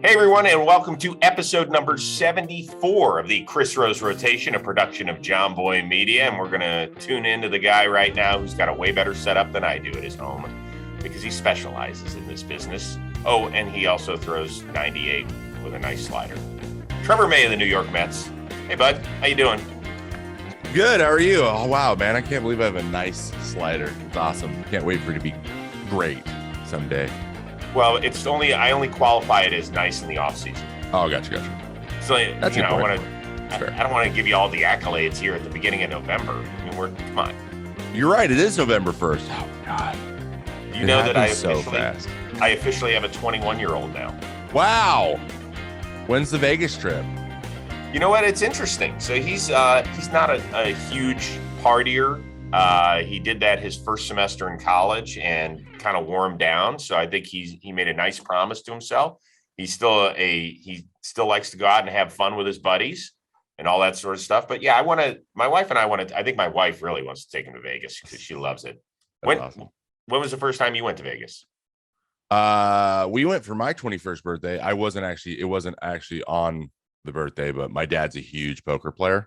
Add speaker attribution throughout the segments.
Speaker 1: Hey everyone, and welcome to episode number 74 of the Chris Rose Rotation, a production of JOMBOY Media. And we're going to tune into the guy right now who's got a way better setup than I do at his home because he specializes in this business. Oh, and he also throws 98 with a nice slider. Trevor May of the New York Mets. Hey, bud. How you doing?
Speaker 2: Good. How are you? Oh, wow, man. I can't believe I have a nice slider. It's awesome. Can't wait for it to be great someday.
Speaker 1: Well, I only qualify it as nice in the offseason.
Speaker 2: Oh, gotcha.
Speaker 1: So, that's I don't want to give you all the accolades here at the beginning of November. I mean, come on.
Speaker 2: You're right. It is November 1st. Oh, God.
Speaker 1: You know that I officially have a 21-year-old now.
Speaker 2: Wow. When's the Vegas trip?
Speaker 1: You know what? It's interesting. So he's not a huge partier. He did that his first semester in college and kind of wore him down. So I think he made a nice promise to himself. He still likes to go out and have fun with his buddies and all that sort of stuff. But yeah, I think my wife really wants to take him to Vegas because she loves it.
Speaker 2: Awesome.
Speaker 1: When was the first time you went to Vegas?
Speaker 2: We went for my 21st birthday. It wasn't actually on the birthday, but my dad's a huge poker player.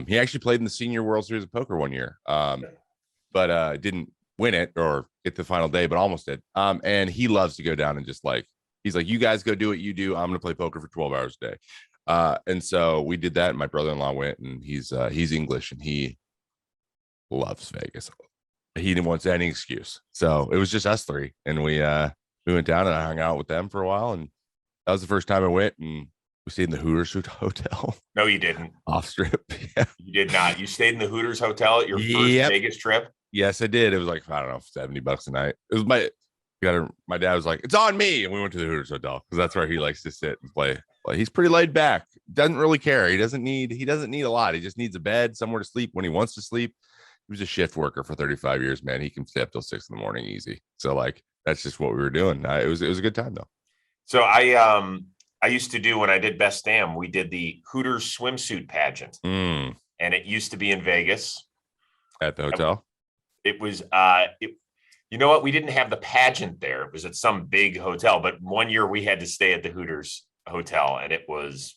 Speaker 2: He actually played in the Senior World Series of Poker one year, but didn't win it or get the final day, but almost did. And he loves to go down and just he's like, you guys go do what you do. I'm going to play poker for 12 hours a day. And so we did that. And my brother-in-law went, and he's English and he loves Vegas. He didn't want any excuse. So it was just us three. And we went down and I hung out with them for a while. And that was the first time I went, and we stayed in the Hooters Hotel. No, you didn't. Off strip. Yeah. You
Speaker 1: did not. You stayed in the Hooters Hotel at your first Vegas trip?
Speaker 2: Yes, I did. It was like, I don't know, $70 a night. It was my dad was like, it's on me. And we went to the Hooters Hotel because that's where he likes to sit and play. Like, he's pretty laid back. Doesn't really care. He doesn't need a lot. He just needs a bed, somewhere to sleep when he wants to sleep. He was a shift worker for 35 years, man. He can stay up till 6 a.m. easy. So that's just what we were doing. It was a good time though.
Speaker 1: So I used to do, when I did Best Damn, we did the Hooters swimsuit pageant. And it used to be in Vegas.
Speaker 2: At the hotel?
Speaker 1: It was, you know what? We didn't have the pageant there. It was at some big hotel. But one year we had to stay at the Hooters Hotel, and it was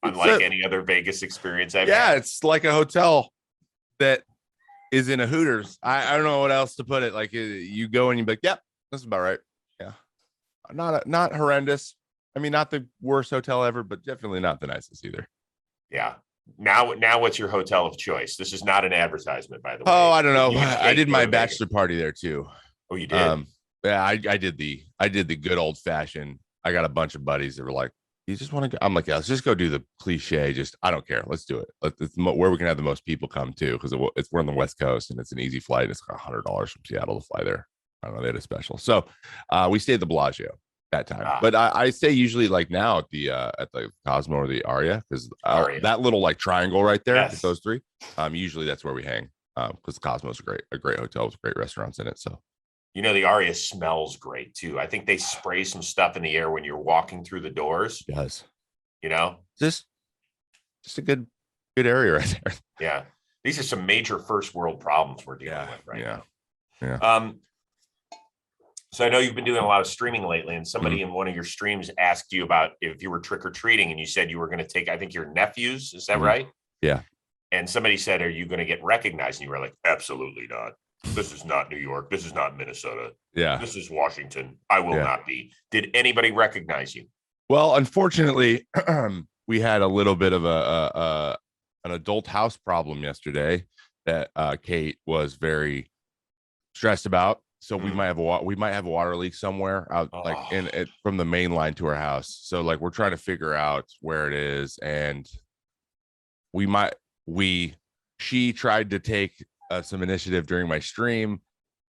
Speaker 1: unlike any other Vegas experience I've had.
Speaker 2: Yeah, it's like a hotel that is in a Hooters. I don't know what else to put it. Like, you go and you be like, yep, this is about right. Yeah. Not horrendous. I mean, not the worst hotel ever, but definitely not the nicest either.
Speaker 1: Yeah. Now what's your hotel of choice? This is not an advertisement, by the way.
Speaker 2: Oh, I don't know. I did my bachelor party there too.
Speaker 1: Oh, you did?
Speaker 2: Yeah, I did the good old fashioned. I got a bunch of buddies that were like, you just want to go? I'm like, yeah, let's just go do the cliche. I don't care. Let's do it. It's where we can have the most people come to, because we're on the West Coast and it's an easy flight. It's like $100 from Seattle to fly there. I don't know. They had a special. So we stayed at the Bellagio that time. But I stay usually now at the Cosmo or the Aria, because that little triangle right there, yes. Those three. Usually that's where we hang, because the Cosmo is a great hotel with great restaurants in it. So.
Speaker 1: The Aria smells great too. I think they spray some stuff in the air when you're walking through the doors.
Speaker 2: It does.
Speaker 1: Just
Speaker 2: a good area right there.
Speaker 1: Yeah. These are some major first world problems we're dealing with right now.
Speaker 2: Yeah.
Speaker 1: So I know you've been doing a lot of streaming lately, and somebody in one of your streams asked you about if you were trick-or-treating, and you said you were going to take, I think, your nephews. Is that right?
Speaker 2: Yeah.
Speaker 1: And somebody said, are you going to get recognized? And you were like, absolutely not. This is not New York. This is not Minnesota.
Speaker 2: Yeah.
Speaker 1: This is Washington. I will not be. Did anybody recognize you?
Speaker 2: Well, unfortunately, we had a little bit of an adult house problem yesterday that Kate was very stressed about. So we might have a water leak somewhere out from the main line to our house. So we're trying to figure out where it is, and she tried to take some initiative during my stream.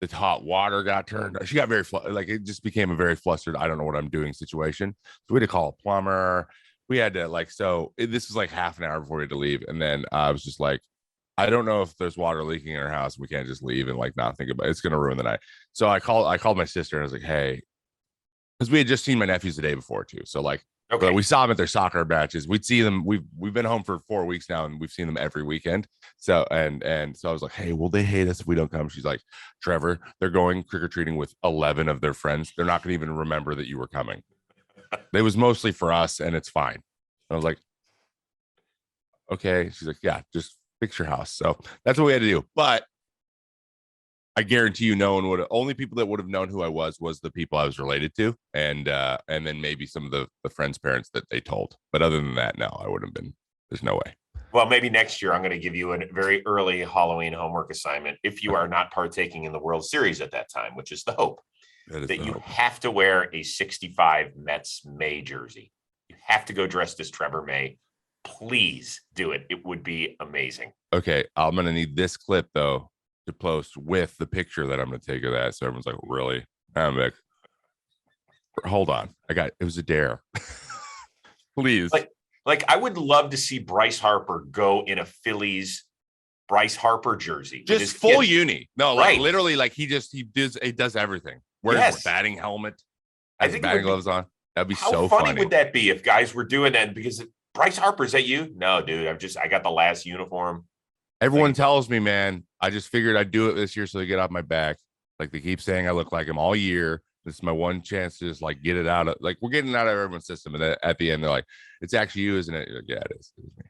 Speaker 2: The hot water got turned. She got very it just became a very flustered, I don't know what I'm doing situation. So we had to call a plumber. We had to this was half an hour before we had to leave, and then I was just like, I don't know if there's water leaking in our house. We can't just leave and not think about it. It's going to ruin the night. So I called my sister and I was like, hey, because we had just seen my nephews the day before too. So okay. We saw them at their soccer matches. We'd see them. We've been home for 4 weeks now, and we've seen them every weekend. So so I was like, hey, will they hate us if we don't come? She's like, Trevor, they're going trick-or-treating with 11 of their friends. They're not going to even remember that you were coming. It was mostly for us, and it's fine. I was like, okay. She's like, yeah, just fix your house. So that's what we had to do. But I guarantee you, no one would. Only people that would have known who I was the people I was related to, and then maybe some of the friends' parents that they told. But other than that, no, I wouldn't have been. There's no way.
Speaker 1: Well, maybe next year I'm going to give you a very early Halloween homework assignment if you are not partaking in the World Series at that time, which is the hope. That you have to wear a 65 Mets May jersey. You have to go dressed as Trevor May. Please do it. It would be amazing.
Speaker 2: Okay, I'm going to need this clip, though, to post with the picture that I'm going to take of that. So everyone's like, really? I'm like, hold on. It was a dare. Please.
Speaker 1: Like, I would love to see Bryce Harper go in a Phillies Bryce Harper jersey.
Speaker 2: Just full uni. No, like literally, like he does everything. Wears batting helmet. I think batting gloves on. That'd be so funny.
Speaker 1: How funny would that be if guys were doing that? Because Bryce Harper's at you? No, dude. I got the last uniform.
Speaker 2: Everyone tells me, man, I just figured I'd do it this year so they get off my back. Like they keep saying I look like him all year. This is my one chance to just like get it out of we're getting out of everyone's system. And then at the end, they're like, it's actually you, isn't it? You're like, yeah, it is. It is me.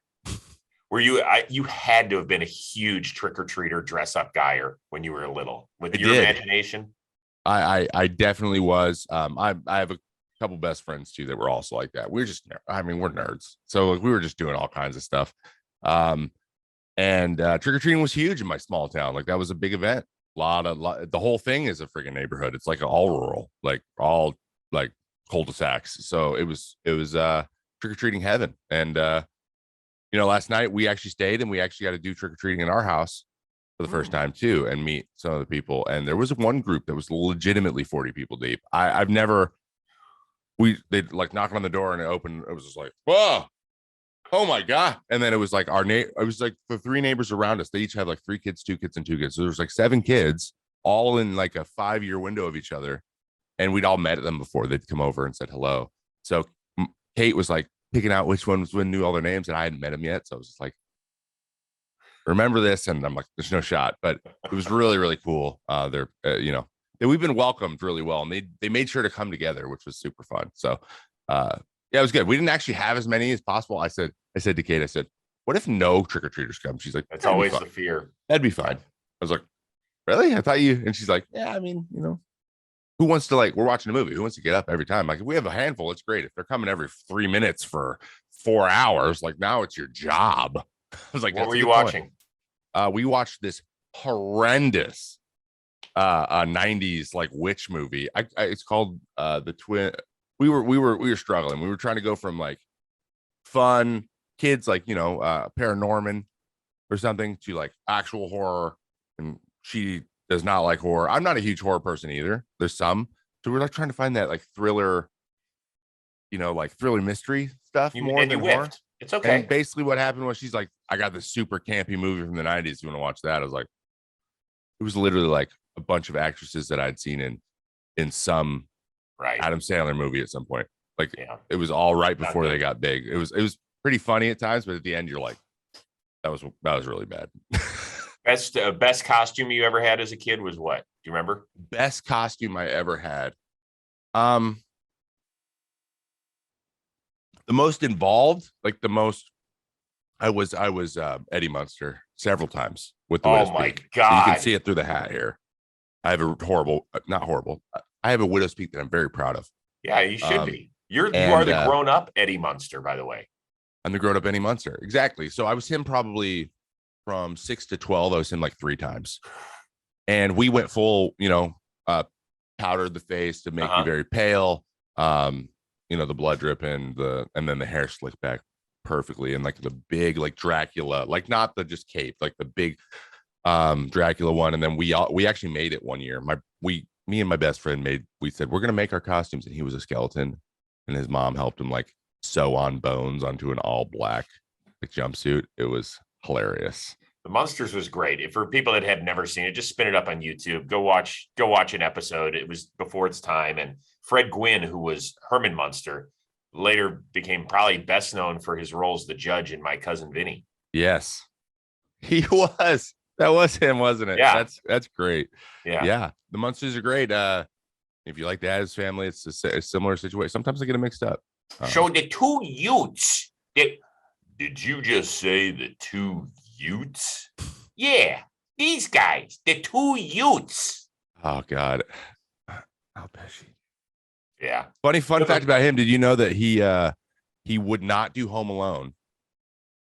Speaker 1: Were you had to have been a huge trick-or-treater dress-up guy when you were little with your imagination?
Speaker 2: I definitely was. I have a couple best friends too that were also like that. We're nerds. So we were just doing all kinds of stuff. And trick-or-treating was huge in my small town. Like that was a big event. The whole thing is a freaking neighborhood. It's like all rural, like all like cul-de-sacs. So it was trick-or-treating heaven. And last night we actually stayed and we actually got to do trick-or-treating in our house for the first time too, and meet some of the people. And there was one group that was legitimately 40 people deep. They'd like knock on the door and it opened. It was just like, whoa, oh my God. And then it was like it was like the three neighbors around us. They each had like 3 kids, 2 kids, and 2 kids. So there was like 7 kids all in like a 5-year window of each other. And we'd all met them before they'd come over and said hello. So Kate was like picking out which ones knew all their names, and I hadn't met them yet. So I was just like, remember this. And I'm like, there's no shot, but it was really, really cool. We've been welcomed really well, and they made sure to come together, which was super fun. So, yeah, it was good. We didn't actually have as many as possible. I said to Kate, I said, what if no trick-or-treaters come? She's like,
Speaker 1: that's always the fear.
Speaker 2: That'd be fine. I was like, really? I thought you, and she's like, yeah, I mean, who wants to we're watching a movie. Who wants to get up every time? Like if we have a handful, it's great. If they're coming every 3 minutes for 4 hours, like now it's your job. I was like,
Speaker 1: what were you watching?
Speaker 2: We watched this horrendous 90s like witch movie. It's called The Twin. We were struggling. We were trying to go from like fun kids like Paranorman or something to like actual horror, and she does not like horror. I'm not a huge horror person either. There's some, so we're like trying to find that like thriller, like thriller mystery stuff more than horror.
Speaker 1: It's okay.
Speaker 2: And basically what happened was she's like, I got this super campy movie from the 90s. You want to watch that? I was like, it was literally like a bunch of actresses that I'd seen in some Adam Sandler movie at some point. Like it was all right before they got big. It was pretty funny at times, but at the end you're like, that was really bad.
Speaker 1: Best costume you ever had as a kid was what? Do you remember?
Speaker 2: Best costume I ever had. The most involved, like the most, I was Eddie Munster several times with the widow's peak.
Speaker 1: God.
Speaker 2: You can see it through the hat here. I have a not horrible. I have a widow's peak that I'm very proud of.
Speaker 1: Yeah, you should be. You are the grown up Eddie Munster, by the way.
Speaker 2: I'm the grown up Eddie Munster. Exactly. So I was him probably from 6 to 12. I was him like 3 times. And we went full, powdered the face to make you very pale. The blood dripping, and then the hair slicked back perfectly, and like the big like Dracula, like not the just cape, like the big Dracula one. And then we actually made it one year. Me and my best friend we said we're gonna make our costumes, and he was a skeleton, and his mom helped him like sew on bones onto an all black like jumpsuit. It was hilarious.
Speaker 1: The Munsters was great. For people that have never seen it, just spin it up on YouTube. Go watch an episode. It was before its time. And Fred Gwynn, who was Herman Munster, later became probably best known for his role as the judge in My Cousin Vinny.
Speaker 2: Yes, he was. That was him, wasn't it?
Speaker 1: Yeah.
Speaker 2: That's great.
Speaker 1: Yeah.
Speaker 2: The Munsters are great. If you like the Addams Family, it's a similar situation. Sometimes I get it mixed up.
Speaker 1: So the two Utes. Did you just say the two Utes? Yeah, these guys, the two Utes.
Speaker 2: Oh God, Al Pesci.
Speaker 1: Yeah.
Speaker 2: Funny fun fact about him. Did you know that he would not do Home Alone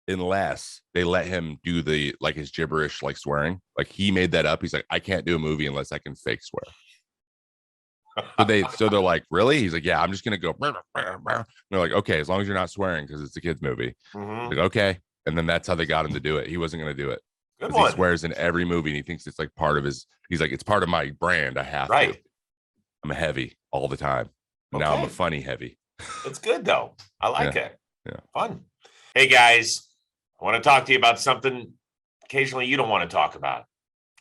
Speaker 2: unless they let him do the like his gibberish like swearing? Like he made that up. He's like, I can't do a movie unless I can fake swear. So they're like, really? He's like, yeah, I'm just gonna go. And they're like, okay, as long as you're not swearing because it's a kid's movie. Like, okay. And then that's how they got him to do it. He wasn't gonna do it.
Speaker 1: Good one.
Speaker 2: He swears in every movie and he thinks it's like part of his. He's like, it's part of my brand. I have to. I'm a heavy all the time. Okay. Now I'm a funny heavy.
Speaker 1: It's good though. I like it.
Speaker 2: Yeah.
Speaker 1: Fun. Hey guys, I want to talk to you about something occasionally you don't want to talk about.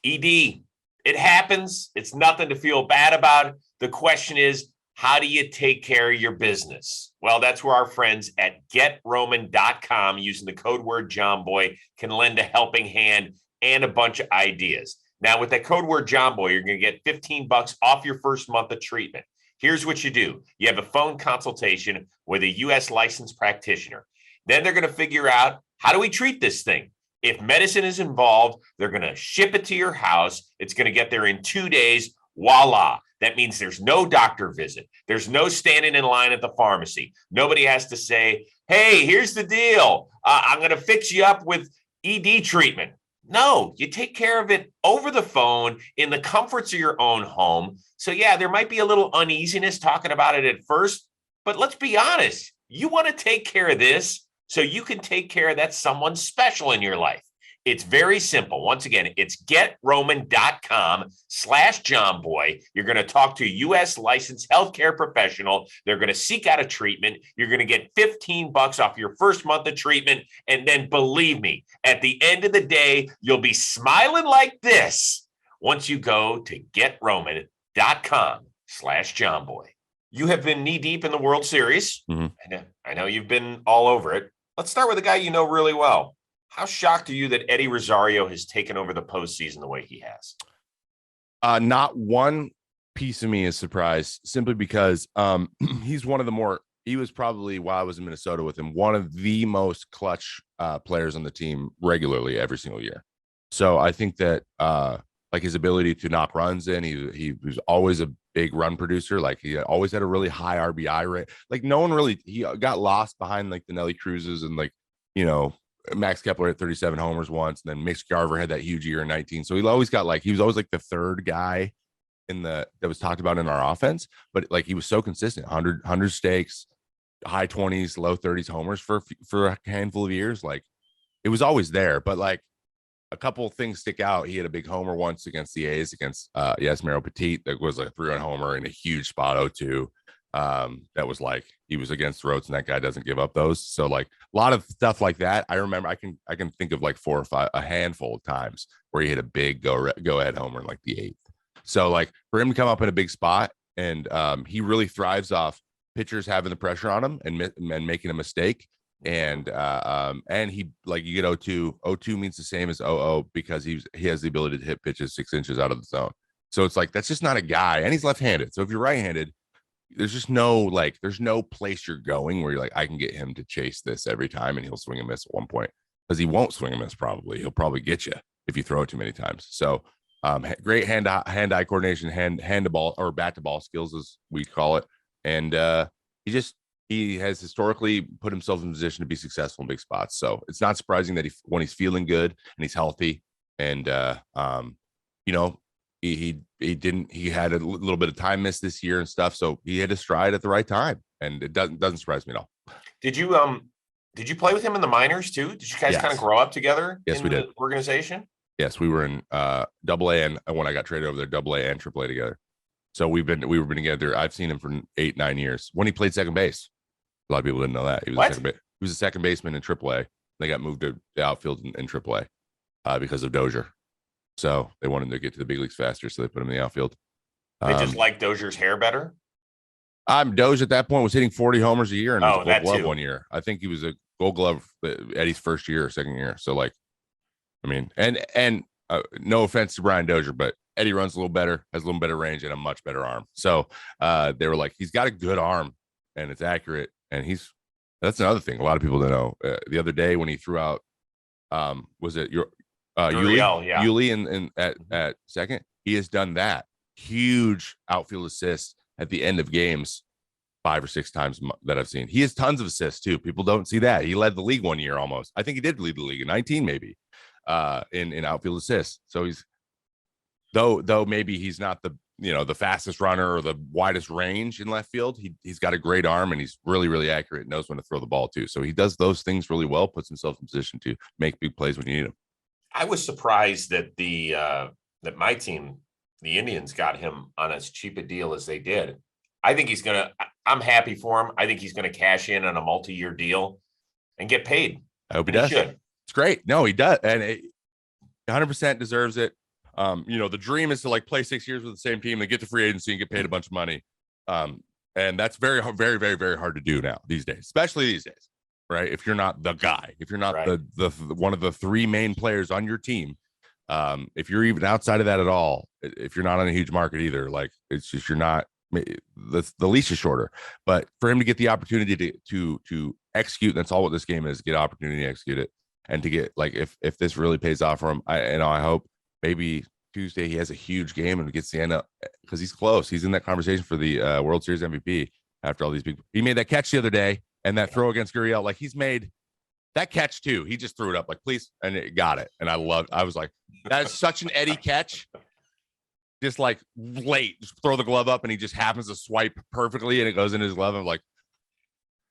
Speaker 1: ED. It happens. It's nothing to feel bad about. The question is, how do you take care of your business? Well, that's where our friends at GetRoman.com using the code word JOMBOY can lend a helping hand and a bunch of ideas. Now, with that code word JOMBOY, you're going to get $15 off your first month of treatment. Here's what you do. You have a phone consultation with a U.S. licensed practitioner. Then they're going to figure out, how do we treat this thing? If medicine is involved, they're going to ship it to your house. It's going to get there in 2 days. Voila. That means there's no doctor visit. There's no standing in line at the pharmacy. Nobody has to say, hey, here's the deal. I'm going to fix you up with ED treatment. No, you take care of it over the phone in the comforts of your own home. So yeah, there might be a little uneasiness talking about it at first, but let's be honest. You want to take care of this so you can take care of that someone special in your life. It's very simple. Once again, it's GetRoman.com/JOMBOY. You're going to talk to a U.S. licensed healthcare professional. They're going to seek out a treatment. You're going to get $15 off your first month of treatment. And then believe me, at the end of the day, you'll be smiling like this once you go to GetRoman.com/JOMBOY. You have been knee deep in the World Series. Mm-hmm. I know you've been all over it. Let's start with a guy you know really well. How shocked are you that Eddie Rosario has taken over the postseason the way he has?
Speaker 2: Not one piece of me is surprised, simply because he's one of the more, he was probably, while I was in Minnesota with him, one of the most clutch players on the team regularly every single year. So I think that like his ability to knock runs in, he was always a big run producer. Like he always had a really high RBI rate. Like no one really, he got lost behind like the Nelly Cruzes and like, you know, Max Kepler had 37 homers once, and then Mitch Garver had that huge year in 19. So he always got like, he was always like the third guy that was talked about in our offense, but like he was so consistent, 100 stakes, high 20s, low 30s homers for a handful of years. Like it was always there, but like a couple of things stick out. He had a big homer once against the A's against Yasmero Petit. That was like a 3-run homer in a huge spot 0-2. That was like he was against Rhodes, and that guy doesn't give up those. So like a lot of stuff like that. I remember I can think of like 4 or 5, a handful of times where he hit a big go ahead homer in like the 8th. So like for him to come up in a big spot, and he really thrives off pitchers having the pressure on him and making a mistake. And he, like, you get 0-2 means the same as 0-0 because he has the ability to hit pitches 6 inches out of the zone. So it's like, that's just not a guy, and he's left-handed. So if you're right-handed, there's just there's no place you're going where you're like, I can get him to chase this every time and he'll swing and miss at one point, because he won't swing and miss. He'll probably get you if you throw it too many times. So great hand-eye coordination, hand to ball or bat to ball skills, as we call it. And he has historically put himself in a position to be successful in big spots. So it's not surprising that when he's feeling good and he's healthy, and he had a little bit of time missed this year and stuff. So he had a stride at the right time, and it doesn't surprise me at all.
Speaker 1: Did you play with him in the minors too? Did you guys kind of grow up together?
Speaker 2: Yes, we did.
Speaker 1: Organization?
Speaker 2: Yes, we were in AA, and when I got traded over there, AA and AAA together. So we've been together. I've seen him for 8-9 years. When he played second base, a lot of people didn't know that he was a second baseman in AAA. They got moved to the outfield in AAA because of Dozier. So they wanted to get to the big leagues faster, so they put him in the outfield.
Speaker 1: They just like Dozier's hair better?
Speaker 2: Dozier at that point was hitting 40 homers a year and was a Gold Glove
Speaker 1: too.
Speaker 2: 1 year. I think he was a Gold Glove Eddie's first year or second year. So like, I mean, and no offense to Brian Dozier, but Eddie runs a little better, has a little better range, and a much better arm. So they were like, he's got a good arm, and it's accurate, and that's another thing a lot of people don't know. The other day when he threw out, was it your
Speaker 1: Uriel, yeah.
Speaker 2: Yuli in at second? He has done that huge outfield assists at the end of games 5 or 6 times that I've seen. He has tons of assists too. People don't see that. He led the league one year almost. I think he did lead the league in 19 maybe in outfield assists. So he's though maybe he's not the fastest runner or the widest range in left field. He's got a great arm and he's really, really accurate, knows when to throw the ball too. So he does those things really well, puts himself in position to make big plays when you need him.
Speaker 1: I was surprised that that my team, the Indians, got him on as cheap a deal as they did. I think I'm happy for him. I think he's going to cash in on a multi-year deal and get paid.
Speaker 2: I hope he does. It's great. No, he does. And 100% deserves it. The dream is to like play 6 years with the same team and get to free agency and get paid a bunch of money. And that's very, very, very, very hard to do now these days, especially these days, right? If you're not the guy, if you're not the one of the 3 main players on your team, if you're even outside of that at all, if you're not on a huge market either, like it's just, you're not, the leash is shorter. But for him to get the opportunity to execute, that's all what this game is, get opportunity to execute it. And to get, like, if this really pays off for him, I hope maybe Tuesday he has a huge game and gets the end up, because he's close. He's in that conversation for the World Series MVP after all these big. He made that catch the other day and that throw against Gurriel. Like, he's made that catch too. He just threw it up like, please, and it got it. And I was like, that's such an Eddie catch. Just like late, just throw the glove up and he just happens to swipe perfectly and it goes in his glove. I'm like,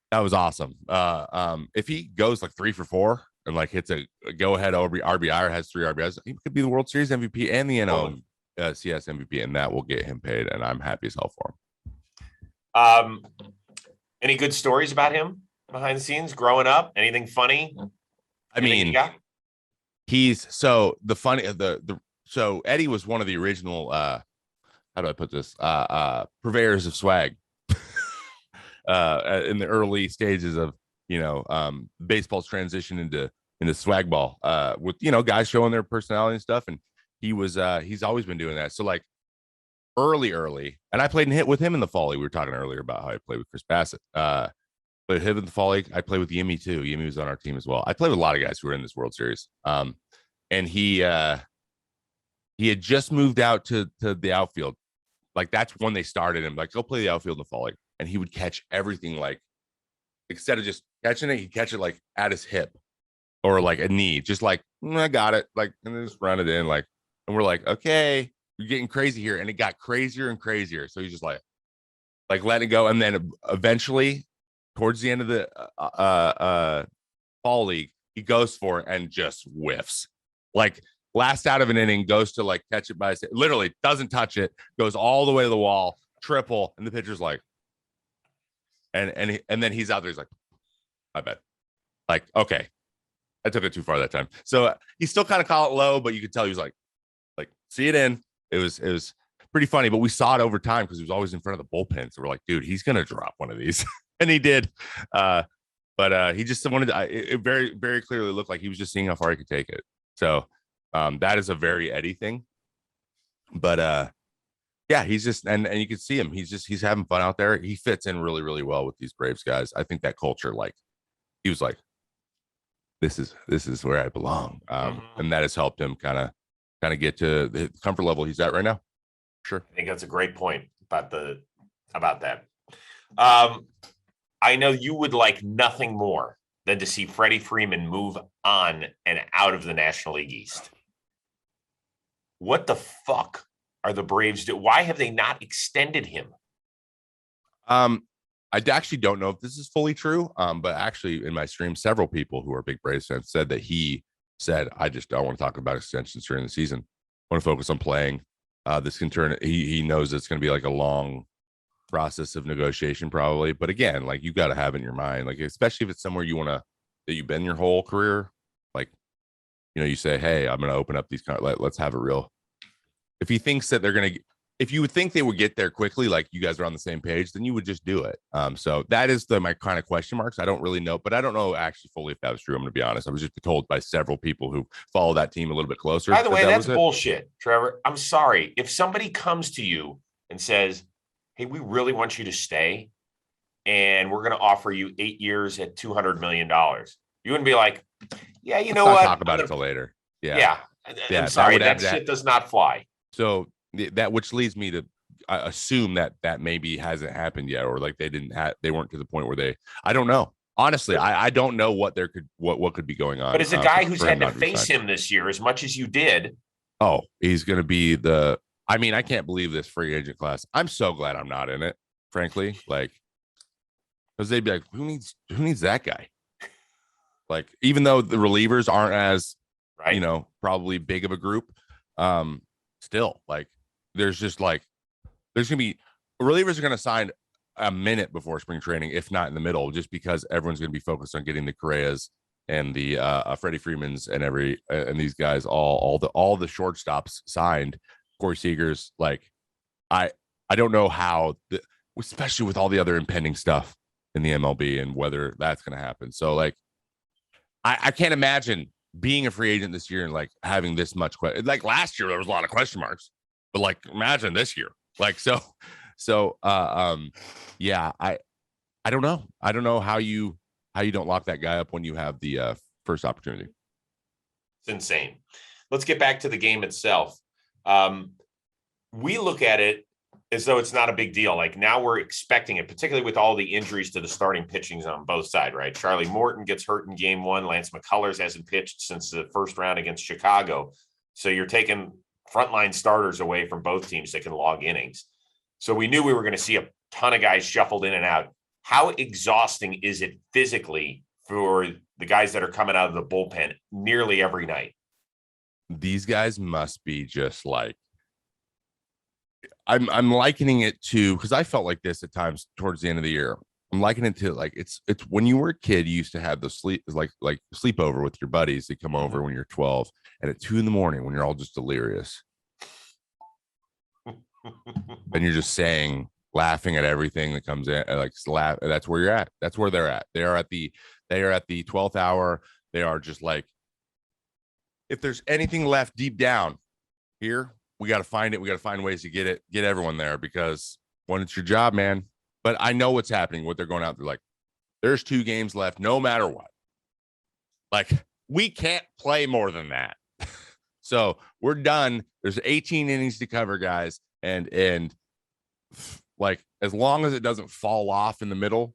Speaker 2: that was awesome. If he goes like 3 for 4 and like hits a go-ahead RBI or has 3 RBIs, he could be the World Series MVP and the CS MVP, and that will get him paid. And I'm happy as hell for
Speaker 1: him. Any good stories about him behind the scenes growing up? Anything funny?
Speaker 2: So Eddie was one of the original, how do I put this? Purveyors of swag in the early stages of, baseball's transition into swag ball, with, guys showing their personality and stuff. And he's always been doing that. So like early, and I played and hit with him in the fall league. We were talking earlier about how I played with Chris Bassett. But him in the fall league, I played with Yimmy too. Yimmy was on our team as well. I played with a lot of guys who were in this World Series. And he had just moved out to the outfield. Like, that's when they started him. Like, go play the outfield in the fall league. And he would catch everything, like, instead of just catching it, he'd catch it like at his hip or like a knee, just like, I got it, like, and then just run it in, like. And we're like, okay, you're getting crazy here. And it got crazier and crazier. So he's just like letting it go. And then eventually, towards the end of the fall league, he goes for it and just whiffs. Like, last out of an inning, goes to like catch it by his, literally doesn't touch it, goes all the way to the wall, triple, and the pitcher's like, and then he's out there, he's like, I bet, like, okay, I took it too far that time. So he still kind of caught it low, but you could tell he was like see it in. It was pretty funny, but we saw it over time because he was always in front of the bullpen. So we're like, dude, he's gonna drop one of these, and he did. But he just wanted to, it very, very clearly looked like he was just seeing how far he could take it. So that is a very Eddie thing. But yeah, he's just, and you can see him. He's having fun out there. He fits in really, really well with these Braves guys. I think that culture, like, he was like, this is where I belong. And that has helped him kind of get to the comfort level he's at right now. Sure.
Speaker 1: I think that's a great point about that. I know you would like nothing more than to see Freddie Freeman move on and out of the National League East. What the fuck are the Braves doing? Why have they not extended him?
Speaker 2: I actually don't know if this is fully true. But actually in my stream, several people who are big Braves fans said that he said, I just don't want to talk about extensions during the season. I want to focus on playing. This can turn, he knows it's going to be like a long process of negotiation probably. But again, like, you got to have in your mind, like, especially if it's somewhere that you've been your whole career, like, you say, hey, I'm going to open up these let's have a real, if he thinks that they're going to, if you would think they would get there quickly, like you guys are on the same page, then you would just do it. So that is my kind of question marks. I don't really know, but I don't know actually fully if that was true. I'm going to be honest. I was just told by several people who follow that team a little bit closer.
Speaker 1: By the way,
Speaker 2: that
Speaker 1: that's
Speaker 2: was
Speaker 1: bullshit, Trevor. I'm sorry. If somebody comes to you and says, hey, we really want you to stay, and we're going to offer you 8 years at $200 million, you wouldn't be like, yeah, you know what?
Speaker 2: Talk about it till later.
Speaker 1: Yeah. I'm sorry. That shit does not fly.
Speaker 2: So that, which leads me to assume that maybe hasn't happened yet, or like they weren't to the point where I don't know. Honestly, I don't know what could be going on.
Speaker 1: But as a guy who's had to face him this year as much as you did.
Speaker 2: Oh, he's going to be I mean, I can't believe this free agent class. I'm so glad I'm not in it, frankly. Like, because they'd be like, who needs that guy? Like, even though the relievers aren't as, probably big of a group, still, like, there's going to be relievers are going to sign a minute before spring training, if not in the middle, just because everyone's going to be focused on getting the Correas and the Freddie Freemans and these guys, all the shortstops signed. Corey Seager's, like, I don't know how, especially with all the other impending stuff in the MLB and whether that's going to happen. So, like, I can't imagine being a free agent this year and like having this much like last year there was a lot of question marks, but like imagine this year. Like, yeah, I don't know. I don't know how you don't lock that guy up when you have the first opportunity.
Speaker 1: It's insane. Let's get back to the game itself. We look at it as though it's not a big deal. Like, now we're expecting it, particularly with all the injuries to the starting pitchings on both sides, right? Charlie Morton gets hurt in game one. Lance McCullers hasn't pitched since the first round against Chicago. So you're taking frontline starters away from both teams that can log innings. So we knew we were going to see a ton of guys shuffled in and out. How exhausting is it physically for the guys that are coming out of the bullpen nearly every night?
Speaker 2: These guys must be just like, I'm likening it to, because I felt like this at times towards the end of the year. I'm likening it to, like, it's when you were a kid, you used to have the sleepover with your buddies. They come over when you're 12, and at 2 a.m. when you're all just delirious, and you're just laughing at everything that comes in, like, laugh. That's where you're at. That's where they're at. They are at the 12th hour. They are just like, if there's anything left deep down here, we got to find it. We got to find ways to get everyone there, because when it's your job, man. But I know what's happening, what they're going out there. Like, there's 2 games left, no matter what. Like, we can't play more than that. So we're done. There's 18 innings to cover, guys. And like, as long as it doesn't fall off in the middle,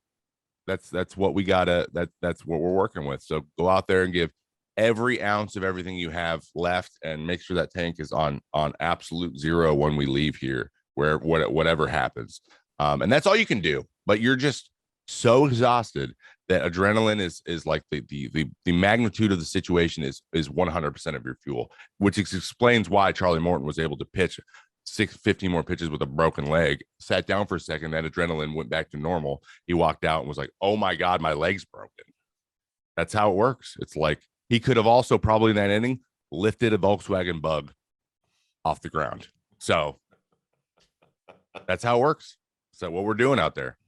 Speaker 2: that's what we gotta, that's what we're working with. So go out there and give every ounce of everything you have left, and make sure that tank is on absolute zero when we leave here, whatever happens. And that's all you can do. But you're just so exhausted that adrenaline is like the magnitude of the situation is 100% of your fuel, which explains why Charlie Morton was able to pitch 15 more pitches with a broken leg, sat down for a second, that adrenaline went back to normal. He walked out and was like, oh my God, my leg's broken. That's how it works. It's like, he could have also probably in that inning lifted a Volkswagen Bug off the ground. So that's how it works. So what we're doing out there.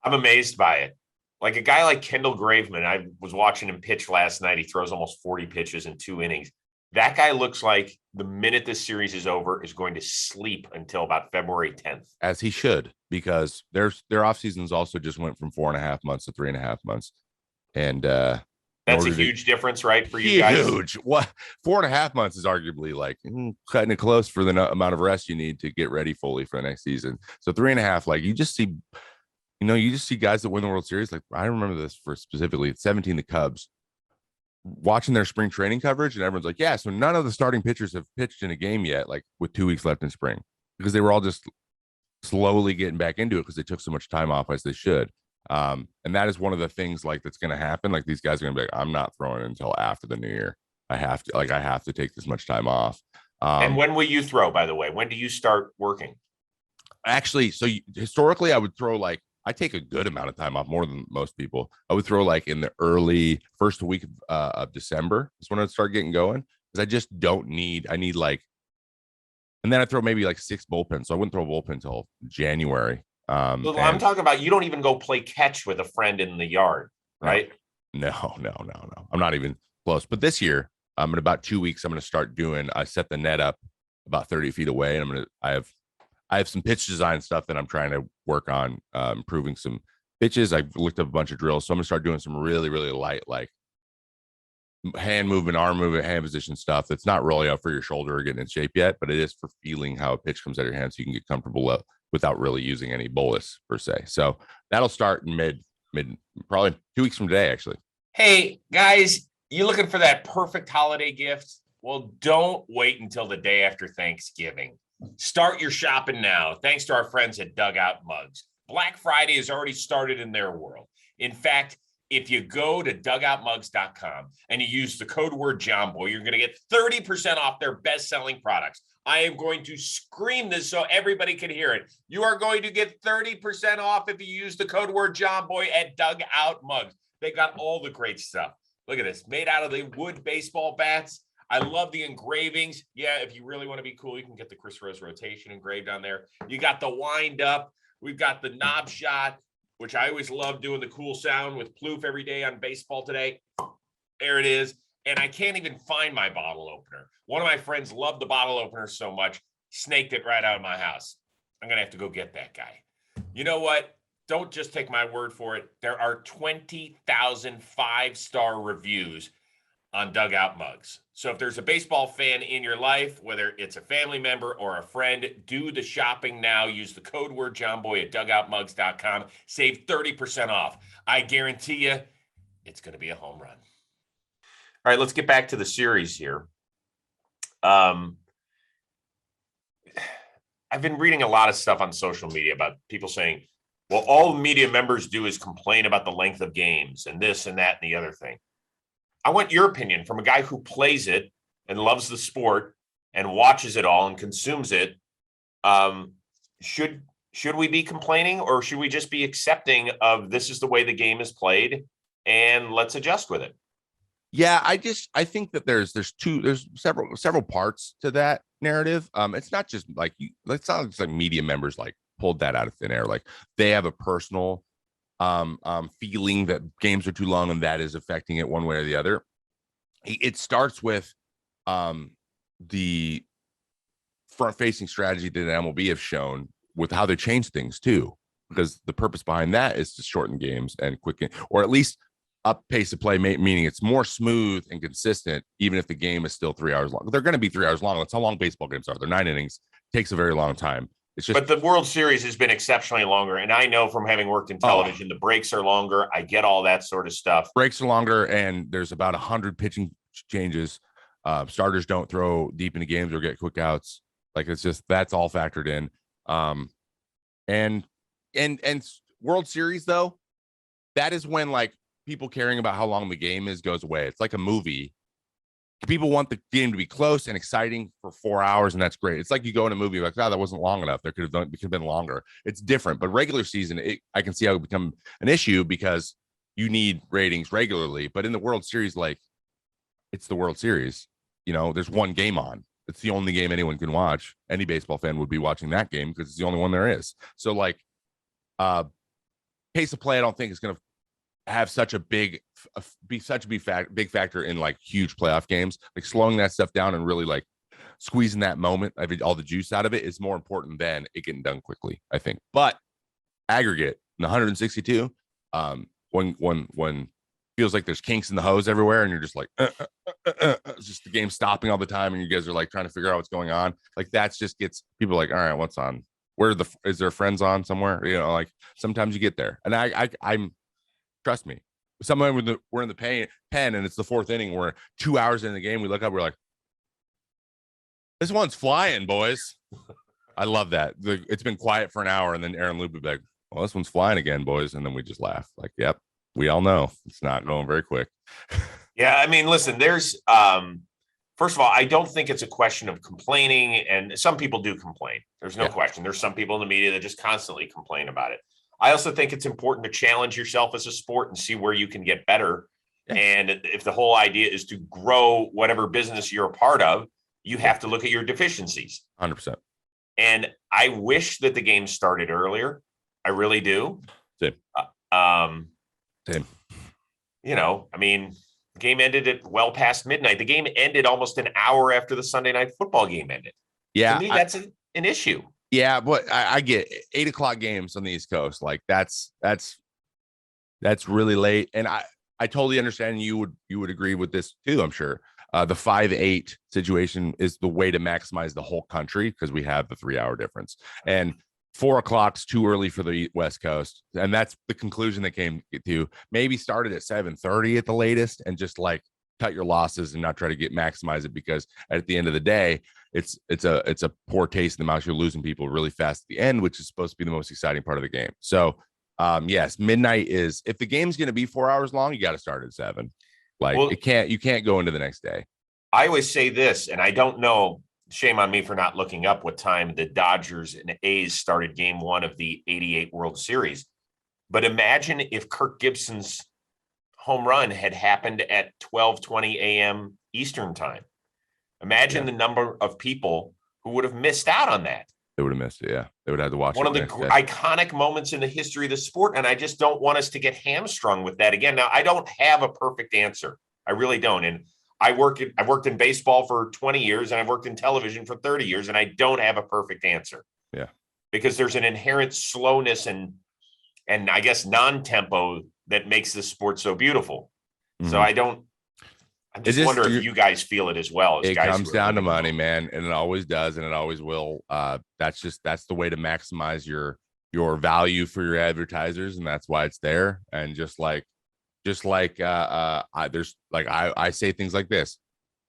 Speaker 1: I'm amazed by it. Like, a guy like Kendall Graveman, I was watching him pitch last night. He throws almost 40 pitches in 2 innings. That guy looks like the minute this series is over is going to sleep until about February 10th.
Speaker 2: As he should, because their off seasons also just went from 4.5 months to 3.5 months. And
Speaker 1: that's a huge difference, right? For you guys.
Speaker 2: Huge. What, 4.5 months is arguably like cutting it close for the amount of rest you need to get ready fully for the next season. So 3.5, like, you just see guys that win the World Series. Like, I remember this for specifically at 17, the Cubs, watching their spring training coverage, and everyone's like, yeah, so none of the starting pitchers have pitched in a game yet, like with 2 weeks left in spring, because they were all just slowly getting back into it because they took so much time off as they should. And that is one of the things, like, that's going to happen. Like, these guys are going to be like, I'm not throwing until after the new year. I have to take this much time off.
Speaker 1: And when will you throw, by the way? When do you start working?
Speaker 2: Actually, so historically, I would throw, like, I take a good amount of time off, more than most people. I would throw like in the early first week of December is when I'd start getting going, because I just don't need, I need like And then I throw maybe like 6 bullpens. So I wouldn't throw a bullpen until January.
Speaker 1: So I'm talking about you don't even go play catch with a friend in the yard, right?
Speaker 2: No. I'm not even close. But this year, in about 2 weeks, I'm going to start doing. I set the net up about 30 feet away, and I have some pitch design stuff that I'm trying to work on, improving some pitches. I've looked up a bunch of drills, so I'm going to start doing some really, really light, like hand movement, arm movement, hand position stuff. That's not really up for your shoulder or getting in shape yet, but it is for feeling how a pitch comes out of your hand, so you can get comfortable without really using any bolus per se. So that'll start in mid probably 2 weeks from today, actually.
Speaker 1: Hey guys, you looking for that perfect holiday gift? Well, don't wait until the day after Thanksgiving. Start your shopping now, thanks to our friends at Dugout Mugs. Black Friday has already started in their world. In fact, if you go to dugoutmugs.com and you use the code word JOMBOY, you're going to get 30% off their best-selling products. I am going to scream this so everybody can hear it. You are going to get 30% off if you use the code word JOMBOY at Dugout Mugs. They got all the great stuff. Look at this, made out of the wood baseball bats. I love the engravings. Yeah, if you really want to be cool, you can get the Chris Rose rotation engraved on there. You got the wind up. We've got the knob shot, which I always love doing the cool sound with Plouffe every day on Baseball Today. There it is. And I can't even find my bottle opener. One of my friends loved the bottle opener so much, snaked it right out of my house. I'm going to have to go get that guy. You know what? Don't just take my word for it. There are 20,000 5-star reviews on Dugout Mugs. So if there's a baseball fan in your life, whether it's a family member or a friend, do the shopping now. Use the code word JOMBOY at dugoutmugs.com. Save 30% off. I guarantee you it's going to be a home run. All right, let's get back to the series here. I've been reading a lot of stuff on social media about people saying, well, all media members do is complain about the length of games and this and that and the other thing. I want your opinion from a guy who plays it and loves the sport and watches it all and consumes it. Should we be complaining, or should we just be accepting of this is the way the game is played and let's adjust with it?
Speaker 2: Yeah, I think that there's several parts to that narrative. It's not just like it's not just like media members like pulled that out of thin air. Like they have a personal feeling that games are too long and that is affecting it one way or the other. It starts with the front-facing strategy that MLB have shown with how they change things too, because the purpose behind that is to shorten games and quicken, or at least up pace of play, meaning it's more smooth and consistent, even if the game is still 3 hours long. They're going to be 3 hours long. That's how long baseball games are. They're 9 innings. It takes a very long time. It's just,
Speaker 1: but the World Series has been exceptionally longer. And I know from having worked in television, the breaks are longer. I get all that sort of stuff.
Speaker 2: Breaks are longer, and there's about 100 pitching changes. Starters don't throw deep into games or get quick outs. Like it's just, that's all factored in. And World Series though, that is when like people caring about how long the game is goes away. It's like a movie. People want the game to be close and exciting for 4 hours, and that's great. It's like you go in a movie like, that wasn't long enough. It could have been longer. It's different, but regular season, I can see how it become an issue because you need ratings regularly. But in the World Series, like it's the World Series. You know, there's one game on. It's the only game anyone can watch. Any baseball fan would be watching that game because it's the only one there is. So like, pace of play, I don't think is going to have such a big factor in like huge playoff games. Like slowing that stuff down and really like squeezing that moment, all the juice out of it is more important than it getting done quickly, I think. But aggregate in 162, when feels like there's kinks in the hose everywhere and you're just like it's just the game stopping all the time and you guys are like trying to figure out what's going on. Like that's just gets people like, all right, what's on? Is there friends on somewhere? You know, like sometimes you get there, and I'm trust me. Someone we're in the pen and it's the 4th inning. We're 2 hours in the game. We look up, we're like, this one's flying, boys. I love that. It's been quiet for an hour, and then Aaron Luke would be like, well, this one's flying again, boys. And then we just laugh. Like, yep, we all know it's not going very quick.
Speaker 1: Yeah, I mean, listen, there's first of all, I don't think it's a question of complaining, and some people do complain. There's no question. There's some people in the media that just constantly complain about it. I also think it's important to challenge yourself as a sport and see where you can get better. Yeah. And if the whole idea is to grow whatever business you're a part of, you have to look at your deficiencies.
Speaker 2: 100%.
Speaker 1: And I wish that the game started earlier. I really do.
Speaker 2: Same.
Speaker 1: Same. You know, I mean, the game ended at well past midnight. The game ended almost an hour after the Sunday night football game ended.
Speaker 2: Yeah.
Speaker 1: To me, that's an issue.
Speaker 2: Yeah, but I get 8 o'clock games on the East Coast. Like that's really late. And I totally understand you would agree with this too, I'm sure. The 5-8 situation is the way to maximize the whole country because we have the 3-hour difference. And 4 o'clock's too early for the West Coast. And that's the conclusion that came to. Maybe started at 7:30 at the latest and just like cut your losses and not try to maximize it, because at the end of the day, it's a poor taste in the mouth. You're losing people really fast at the end, which is supposed to be the most exciting part of the game. So yes, midnight is, if the game's going to be 4 hours long, you got to start at 7. Like, well, you can't go into the next day.
Speaker 1: I always say this, and I don't know, shame on me for not looking up what time the Dodgers and A's started game 1 of the 88 World Series. But imagine if Kirk Gibson's home run had happened at 12:20 a.m. Eastern time. Imagine the number of people who would have missed out on that.
Speaker 2: They would have missed it, yeah. They would have had to watch
Speaker 1: one of the iconic moments in the history of the sport, and I just don't want us to get hamstrung with that again. Now, I don't have a perfect answer. I really don't. And I've worked in baseball for 20 years, and I've worked in television for 30 years, and I don't have a perfect answer.
Speaker 2: Yeah. Because
Speaker 1: there's an inherent slowness and I guess non-tempo that makes this sport so beautiful. Mm-hmm. So I just wonder if you guys feel it as well.
Speaker 2: It comes down to money, man, and it always does, and it always will. That's the way to maximize your value for your advertisers, and that's why it's there. And I say things like this: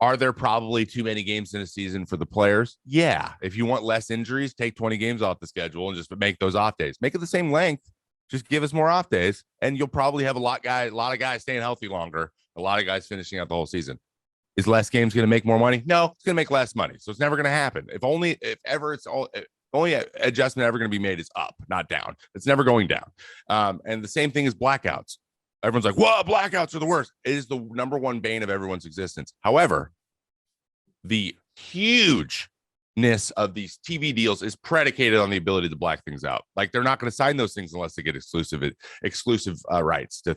Speaker 2: are there probably too many games in a season for the players? Yeah. If you want less injuries, take 20 games off the schedule and just make those off days. Make it the same length. Just give us more off days, and you'll probably have a lot of guys staying healthy longer. A lot of guys finishing out the whole season. Is less games going to make more money? No, it's going to make less money. So it's never going to happen. If only adjustment ever going to be made is up, not down. It's never going down. And the same thing is blackouts. Everyone's like, "Whoa, blackouts are the worst." It is the number one bane of everyone's existence. However, the hugeness of these TV deals is predicated on the ability to black things out. Like, they're not going to sign those things unless they get exclusive rights to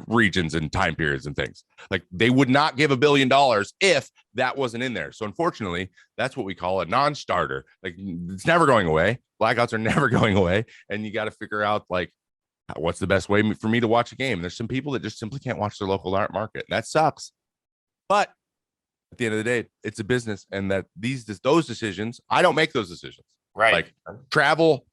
Speaker 2: regions and time periods and things. Like, they would not give $1 billion if that wasn't in there. So unfortunately, that's what we call a non-starter. Like, it's never going away. Blackouts are never going away. And you got to figure out, like, what's the best way for me to watch a game? There's some people that just simply can't watch their local art market. That sucks. But at the end of the day, it's a business, and that those decisions, I don't make those decisions.
Speaker 1: Right.
Speaker 2: Like travel,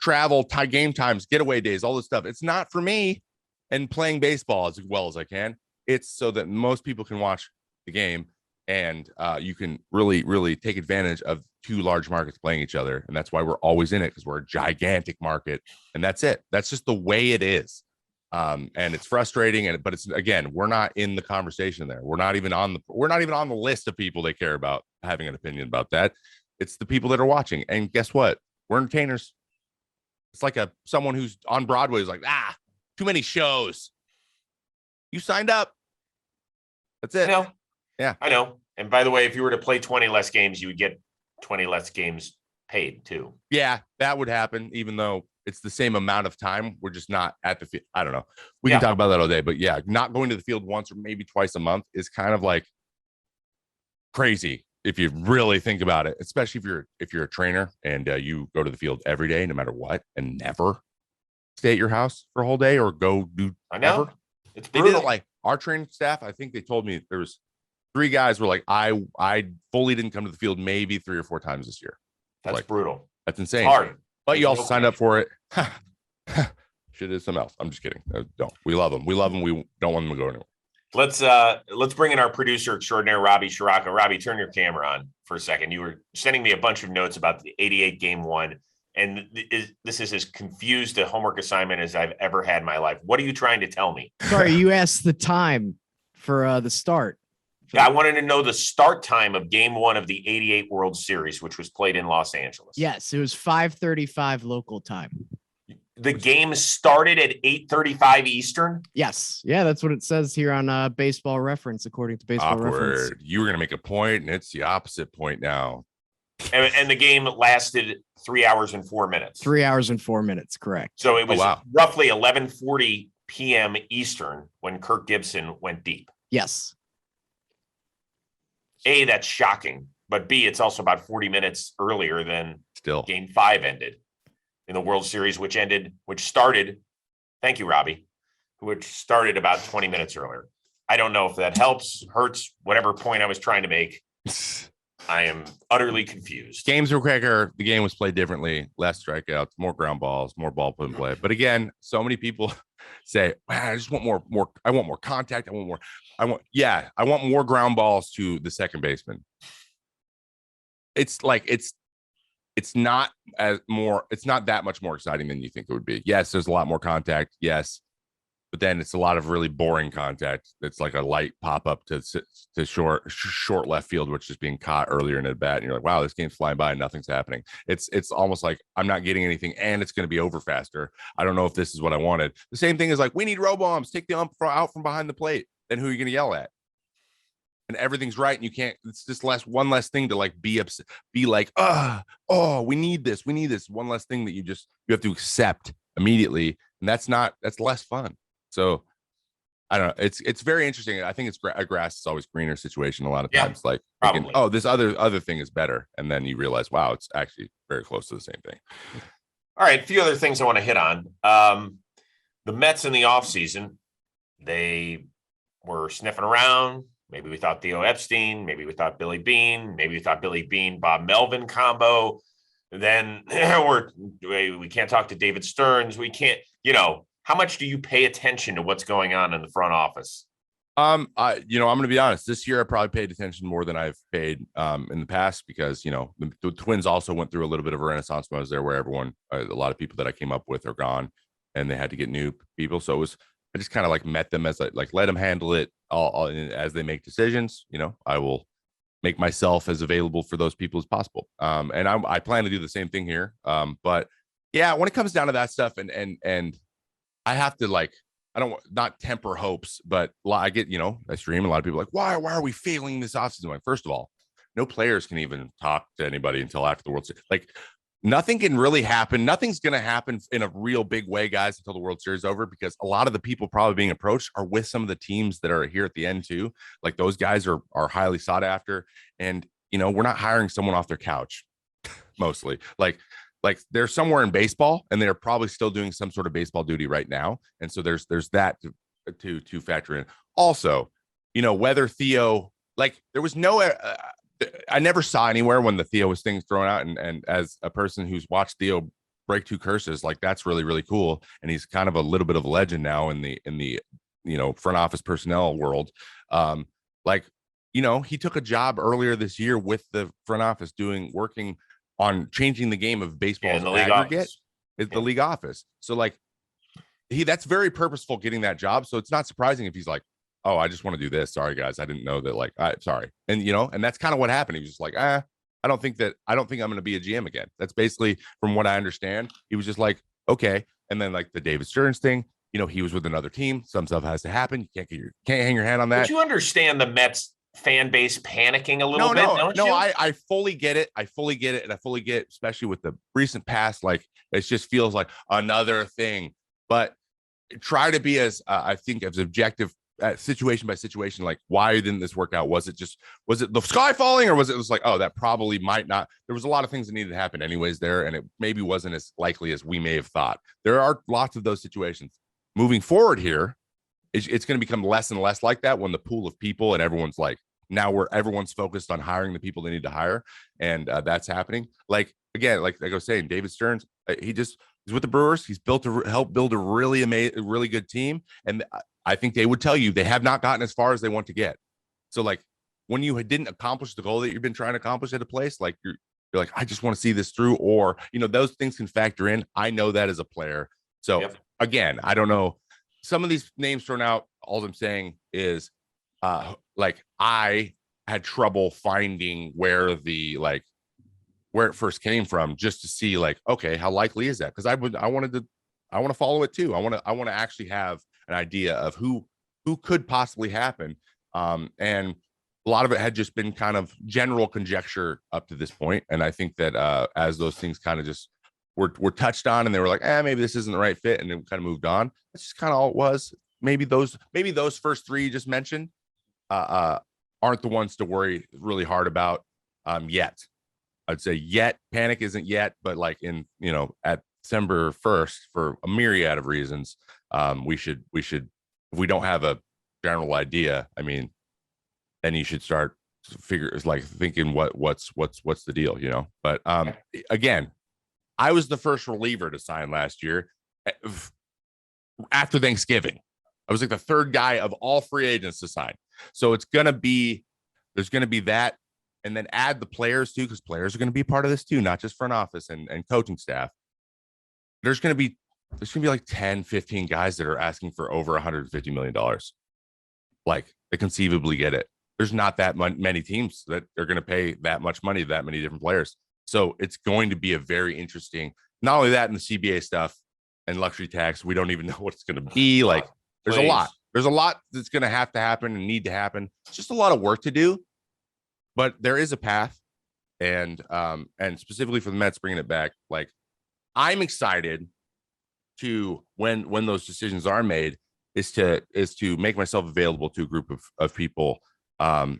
Speaker 2: game times, getaway days, all this stuff. It's not for me. And playing baseball as well as I can. It's so that most people can watch the game, and you can really, really take advantage of two large markets playing each other. And that's why we're always in it, because we're a gigantic market, and that's it. That's just the way it is. And it's frustrating, but it's, again, we're not in the conversation there. We're not even on the list of people they care about having an opinion about that. It's the people that are watching. And guess what? We're entertainers. It's like someone who's on Broadway is like, too many shows. You signed up. That's it.
Speaker 1: I know.
Speaker 2: Yeah,
Speaker 1: I know. And by the way, if you were to play 20 less games, you would get 20 less games paid too.
Speaker 2: Yeah, that would happen, even though it's the same amount of time. We're just not at the field. I don't know. We can talk about that all day, but yeah, not going to the field once or maybe twice a month is kind of like crazy if you really think about it, especially if you're a trainer and you go to the field every day, no matter what, and never stay at your house for a whole day or go do.
Speaker 1: I know.
Speaker 2: Ever.
Speaker 1: It's
Speaker 2: brutal. They did it, like, our training staff. I think they told me there was 3 guys were like, I fully didn't come to the field maybe 3 or 4 times this year.
Speaker 1: That's
Speaker 2: like,
Speaker 1: brutal.
Speaker 2: That's insane.
Speaker 1: It's hard.
Speaker 2: But you also signed up for it. Shit is something else. I'm just kidding. Don't. We love them. We don't want them to go anywhere.
Speaker 1: Let's bring in our producer extraordinaire, Robbie Shiraka. Robbie, turn your camera on for a second. You were sending me a bunch of notes about the 88 game 1, and this is as confused a homework assignment as I've ever had in my life. What are you trying to tell me?
Speaker 3: Sorry, you asked the time for the start.
Speaker 1: Yeah, I wanted to know the start time of game 1 of the 88 World Series, which was played in Los Angeles.
Speaker 3: Yes, it was 5:35 local time.
Speaker 1: The game started at 8:35 Eastern.
Speaker 3: Yes. Yeah, that's what it says here on Baseball Reference, according to Baseball Reference.
Speaker 2: Awkward. You were going to make a point, and it's the opposite point now.
Speaker 1: And the game lasted 3 hours and 4 minutes.
Speaker 3: 3 hours and 4 minutes, correct.
Speaker 1: So it was
Speaker 2: wow.
Speaker 1: roughly 11:40 p.m. Eastern when Kirk Gibson went deep.
Speaker 3: Yes.
Speaker 1: A, that's shocking. But B, it's also about 40 minutes earlier than
Speaker 2: Still
Speaker 1: Game 5 ended in the World Series, which started, thank you, Robbie, which started about 20 minutes earlier. I don't know if that helps, hurts, whatever point I was trying to make. I am utterly confused.
Speaker 2: Games were quicker. The game was played differently. Less strikeouts, more ground balls, more ball put in play. But again, so many people say, I just want more. I want more contact. I want more ground balls to the second baseman. It's like it's not that much more exciting than you think it would be. Yes, there's a lot more contact. Yes. But then it's a lot of really boring contact. It's like a light pop up to short left field, which is being caught earlier in the bat. And you're like, wow, this game's flying by and nothing's happening. It's almost like I'm not getting anything and it's going to be over faster. I don't know if this is what I wanted. The same thing is like, we need robo-umps, take the ump out from behind the plate. Then who are you going to yell at? And everything's right. And you can't, it's just one less thing to like be upset, be like, oh, we need this. One less thing that you have to accept immediately. And that's less fun. So I don't know. It's very interesting. I think it's a grass is always greener situation a lot of times. Like, thinking, oh, this other thing is better. And then you realize, wow, it's actually very close to the same thing.
Speaker 1: All right. A few other things I want to hit on. The Mets in the offseason, they were sniffing around. Maybe we thought Theo Epstein. Maybe we thought Billy Beane. Maybe we thought Billy Beane, Bob Melvin combo. Then we can't talk to David Stearns. We can't, how much do you pay attention to what's going on in the front office?
Speaker 2: I'm going to be honest. This year, I probably paid attention more than I've paid in the past because, the Twins also went through a little bit of a renaissance when I was there where a lot of people that I came up with are gone and they had to get new people. So I just kind of like met them as let them handle it all as they make decisions. I will make myself as available for those people as possible. And I plan to do the same thing here. But yeah, when it comes down to that stuff and I have to I don't not temper hopes, but I get, I stream a lot of people like, why are we failing this offseason? Like, first of all, no players can even talk to anybody until after the World Series. Like nothing can really happen. Nothing's going to happen in a real big way, guys, until the World Series is over, because a lot of the people probably being approached are with some of the teams that are here at the end too. Like those guys are highly sought after. And, we're not hiring someone off their couch mostly. Like they're somewhere in baseball and they're probably still doing some sort of baseball duty right now. And so there's that to factor in. Also, whether Theo, there was no, I never saw anywhere when the Theo was things thrown out. And as a person who's watched Theo break 2 curses, that's really, really cool. And he's kind of a little bit of a legend now in the front office personnel world. He took a job earlier this year with the front office working on changing the game of baseball in the league aggregate is the league office. So that's very purposeful getting that job. So it's not surprising if he's like, oh, I just want to do this. Sorry guys. I didn't know that sorry. And and that's kind of what happened. He was just like, I don't think I'm going to be a GM again. That's basically from what I understand. He was just like, okay. And then the David Stearns thing, he was with another team. Some stuff has to happen. You can't hang your hat on that.
Speaker 1: But you understand the Mets fan base panicking a little bit, don't you?
Speaker 2: I fully get it. And I fully get, especially with the recent past, it just feels like another thing. But try to be as I think as objective situation by situation. Why didn't this work out? Was it the sky falling, or was it like, oh, that probably might not? There was a lot of things that needed to happen anyways there, and it maybe wasn't as likely as we may have thought. There are lots of those situations. Moving forward here, it's going to become less and less like that when the pool of people and everyone's everyone's focused on hiring the people they need to hire. And that's happening. Again, like I was saying, David Stearns, he's with the Brewers. He's helped build a really good team. And I think they would tell you they have not gotten as far as they want to get. So when you didn't accomplish the goal that you've been trying to accomplish at a place, you're like, I just want to see this through, or, those things can factor in. I know that as a player. So Again, I don't know. Some of these names thrown out, all I'm saying is, I had trouble finding where it first came from, just to see okay, how likely is that? Because I wanted to I want to follow it too. I want to actually have an idea of who could possibly happen. And a lot of it had just been kind of general conjecture up to this point. And I think that as those things kind of just were touched on and they were like, maybe this isn't the right fit, and then kind of moved on. That's just kind of all it was. Maybe those first three you just mentioned aren't the ones to worry really hard about yet. I'd say yet. Panic isn't yet, but like at December 1st, for a myriad of reasons, we should if we don't have a general idea, I mean, then you should start thinking what's the deal, But again, I was the first reliever to sign last year after Thanksgiving. I was like the third guy of all free agents to sign. So there's gonna be that, and then add the players too, because players are gonna be part of this too, not just front office and coaching staff. There's gonna be like 10, 15 guys that are asking for over $150 million. Like, they conceivably get it. There's not that many teams that are going to pay that much money to that many different players. So it's going to be a very interesting, not only that, in the CBA stuff and luxury tax, we don't even know what it's going to be. Like, there's a lot that's going to have to happen and need to happen. It's just a lot of work to do, but there is a path. And specifically for the Mets bringing it back, like, I'm excited to when those decisions are made is to make myself available to a group of people, and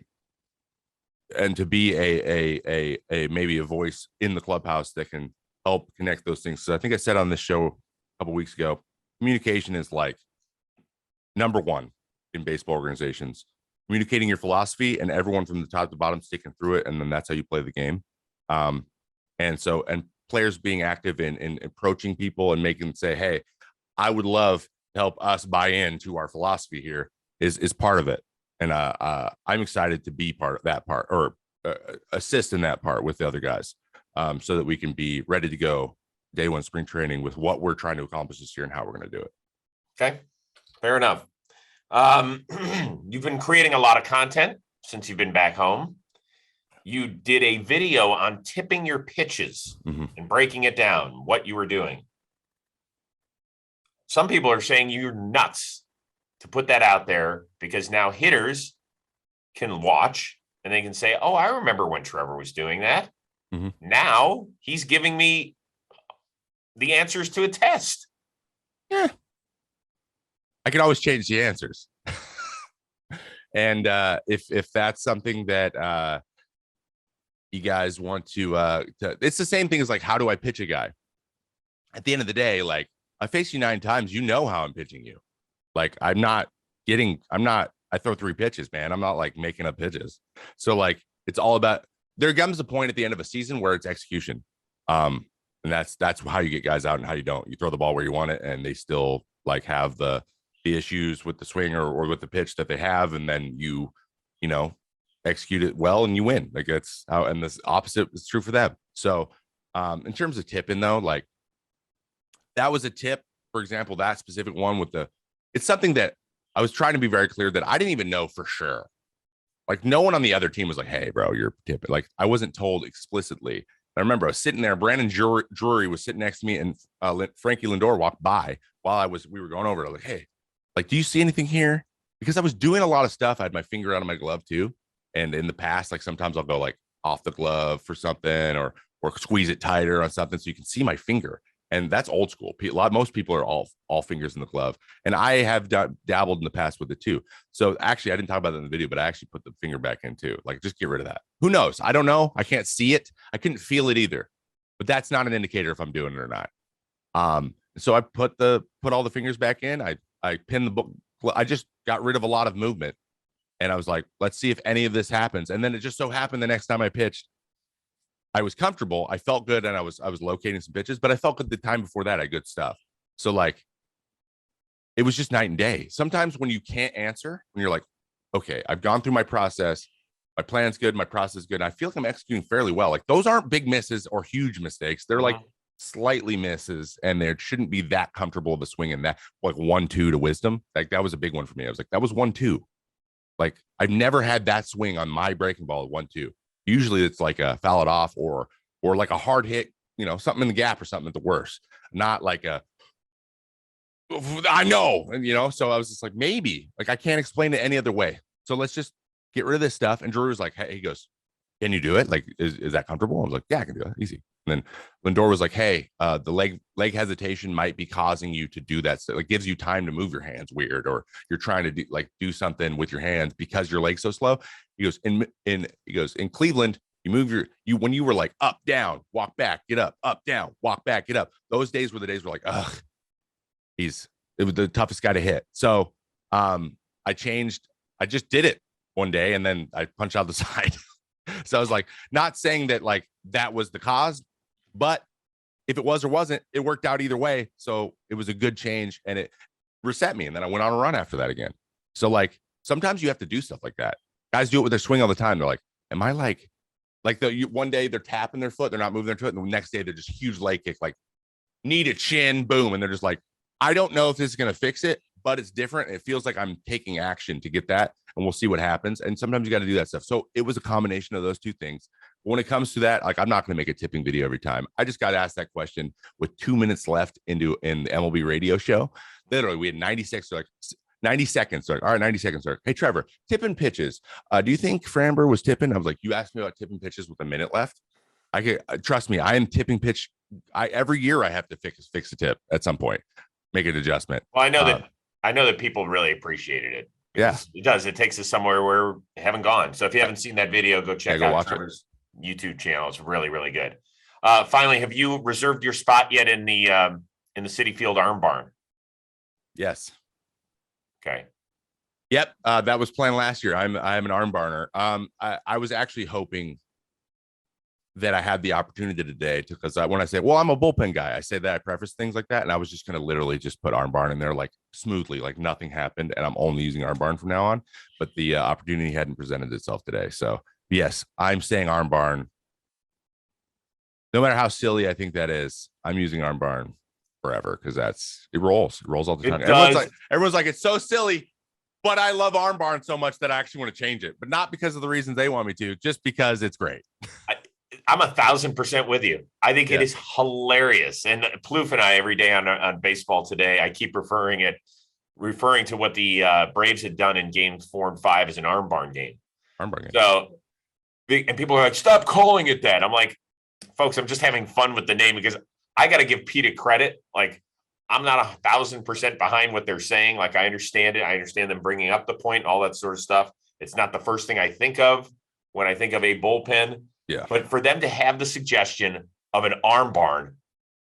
Speaker 2: to be a maybe a voice in the clubhouse that can help connect those things. So I think I said on this show a couple weeks ago, communication is like number one in baseball organizations. Communicating your philosophy, and everyone from the top to bottom sticking through it, and then that's how you play the game. And players being active in approaching people and making them say, hey, I would love to help us buy into our philosophy here is part of it. And I'm excited to be part of that part, or assist in that part with the other guys, so that we can be ready to go day one spring training with what we're trying to accomplish this year and how we're going to do it.
Speaker 1: Okay, fair enough. You've been creating a lot of content since you've been back home. You did a video on tipping your pitches and breaking it down, what you were doing. Some people are saying you're nuts to put that out there, because now hitters can watch and they can say, oh, I remember when Trevor was doing that. Now he's giving me the answers to a test.
Speaker 2: Yeah. I can always change the answers. And if that's something that you guys want to, it's the same thing as like, how do I pitch a guy? At the end of the day, like, I face you 9 times, how I'm pitching you. Like, I throw 3 pitches, man. I'm not like making up pitches. So like, it's all about, there comes a point at the end of a season where it's execution. And that's how you get guys out and how you don't. You throw the ball where you want it, and they still like have the issues with the swing or with the pitch that they have. And then you execute it well and you win. Like, that's how, and this opposite is true for them. So in terms of tipping though, like, that was a tip, for example, that specific one it's something that I was trying to be very clear that I didn't even know for sure. Like, no one on the other team was like, hey bro, you're tipping. Like, I wasn't told explicitly. I remember I was sitting there, Brandon Drury was sitting next to me, and Frankie Lindor walked by while we were going over. I was like, hey, like, do you see anything here? Because I was doing a lot of stuff. I had my finger out of my glove too. And in the past, like, sometimes I'll go like off the glove for something, or squeeze it tighter on something so you can see my finger. And that's old school. Most people are all fingers in the glove. And I have dabbled in the past with it too. So actually, I didn't talk about that in the video, but I actually put the finger back in too. Like, just get rid of that. Who knows? I don't know. I can't see it. I couldn't feel it either. But that's not an indicator if I'm doing it or not. So I put all the fingers back in. I pinned the book. I just got rid of a lot of movement. And I was like, let's see if any of this happens. And then it just so happened the next time I pitched, I was comfortable. I felt good, and I was locating some pitches, but I felt good the time before that. I had good stuff. So like, it was just night and day. Sometimes when you can't answer, when you're like, okay, I've gone through my process, my plan's good, my process is good, and I feel like I'm executing fairly well. Like, those aren't big misses or huge mistakes. They're like slightly misses, and there shouldn't be that comfortable of a swing in that, like 1-2 to Wisdom. Like, that was a big one for me. I was like, that was 1-2. Like, I've never had that swing on my breaking ball at 1-2. Usually it's like a foul it off or like a hard hit, something in the gap or something at the worst. Not like I know. And, so I was just like, maybe. Like, I can't explain it any other way. So let's just get rid of this stuff. And Drew was like, hey, he goes, can you do it? Like, is that comfortable? I was like, yeah, I can do it. Easy. And then Lindor was like, hey, the leg hesitation might be causing you to do that. So it gives you time to move your hands weird, or you're trying to do something with your hands because your leg's so slow. He goes, in Cleveland, you move when you were like up, down, walk back, get up, down, walk back, get up. Those days were the days where like, ugh, it was the toughest guy to hit. So I just did it one day and then I punched out the side. So I was like, not saying that like that was the cause, but if it was or wasn't, it worked out either way. So it was a good change and it reset me. And then I went on a run after that again. So like sometimes you have to do stuff like that. Guys do it with their swing all the time. They're like, am I like one day they're tapping their foot, they're not moving their foot, and the next day they're just huge leg kick, like knee to chin, boom. And they're just like, I don't know if this is going to fix it, but it's different. It feels like I'm taking action to get that, and we'll see what happens. And sometimes you got to do that stuff. So it was a combination of those two things. When it comes to that, like I'm not going to make a tipping video every time. I just got asked that question with 2 minutes left in the MLB radio show. Literally, we had 96. So like 90 seconds. So like, all right, 90 seconds. So like, hey, Trevor, tipping pitches. Do you think Framber was tipping? I was like, you asked me about tipping pitches with a minute left. I could trust me. I am tipping pitch. Every year I have to fix a tip at some point, make an adjustment.
Speaker 1: Well, I know that people really appreciated it.
Speaker 2: Yeah,
Speaker 1: it does. It takes us somewhere where we haven't gone. So if you haven't seen that video, go check out Trevor's YouTube channel. It's really, really good. Finally, have you reserved your spot yet in the Citi Field Arm Barn?
Speaker 2: Yes.
Speaker 1: Okay.
Speaker 2: Yep. That was planned last year. I'm an arm barner. I was actually hoping that I had the opportunity today because when I say, well, I'm a bullpen guy, I say that I preface things like that. And I was just going to literally just put arm barn in there like smoothly, like nothing happened. And I'm only using arm barn from now on. But the opportunity hadn't presented itself today. So yes, I'm saying arm barn. No matter how silly I think that is, I'm using arm barn forever because it rolls all the time. Everyone's like, it's so silly, but I love arm barn so much that I actually want to change it, but not because of the reasons they want me to, just because it's great.
Speaker 1: I'm 1,000% with you. I think it is hilarious. And Plouffe and I, every day on Baseball Today, I keep referring to what the Braves had done in games 4 and 5 as an arm barn game. So, and people are like, stop calling it that. I'm like, folks, I'm just having fun with the name because I got to give Pete credit. Like, I'm not 1,000% behind what they're saying. Like, I understand it. I understand them bringing up the point, all that sort of stuff. It's not the first thing I think of when I think of a bullpen.
Speaker 2: Yeah.
Speaker 1: But for them to have the suggestion of an arm barn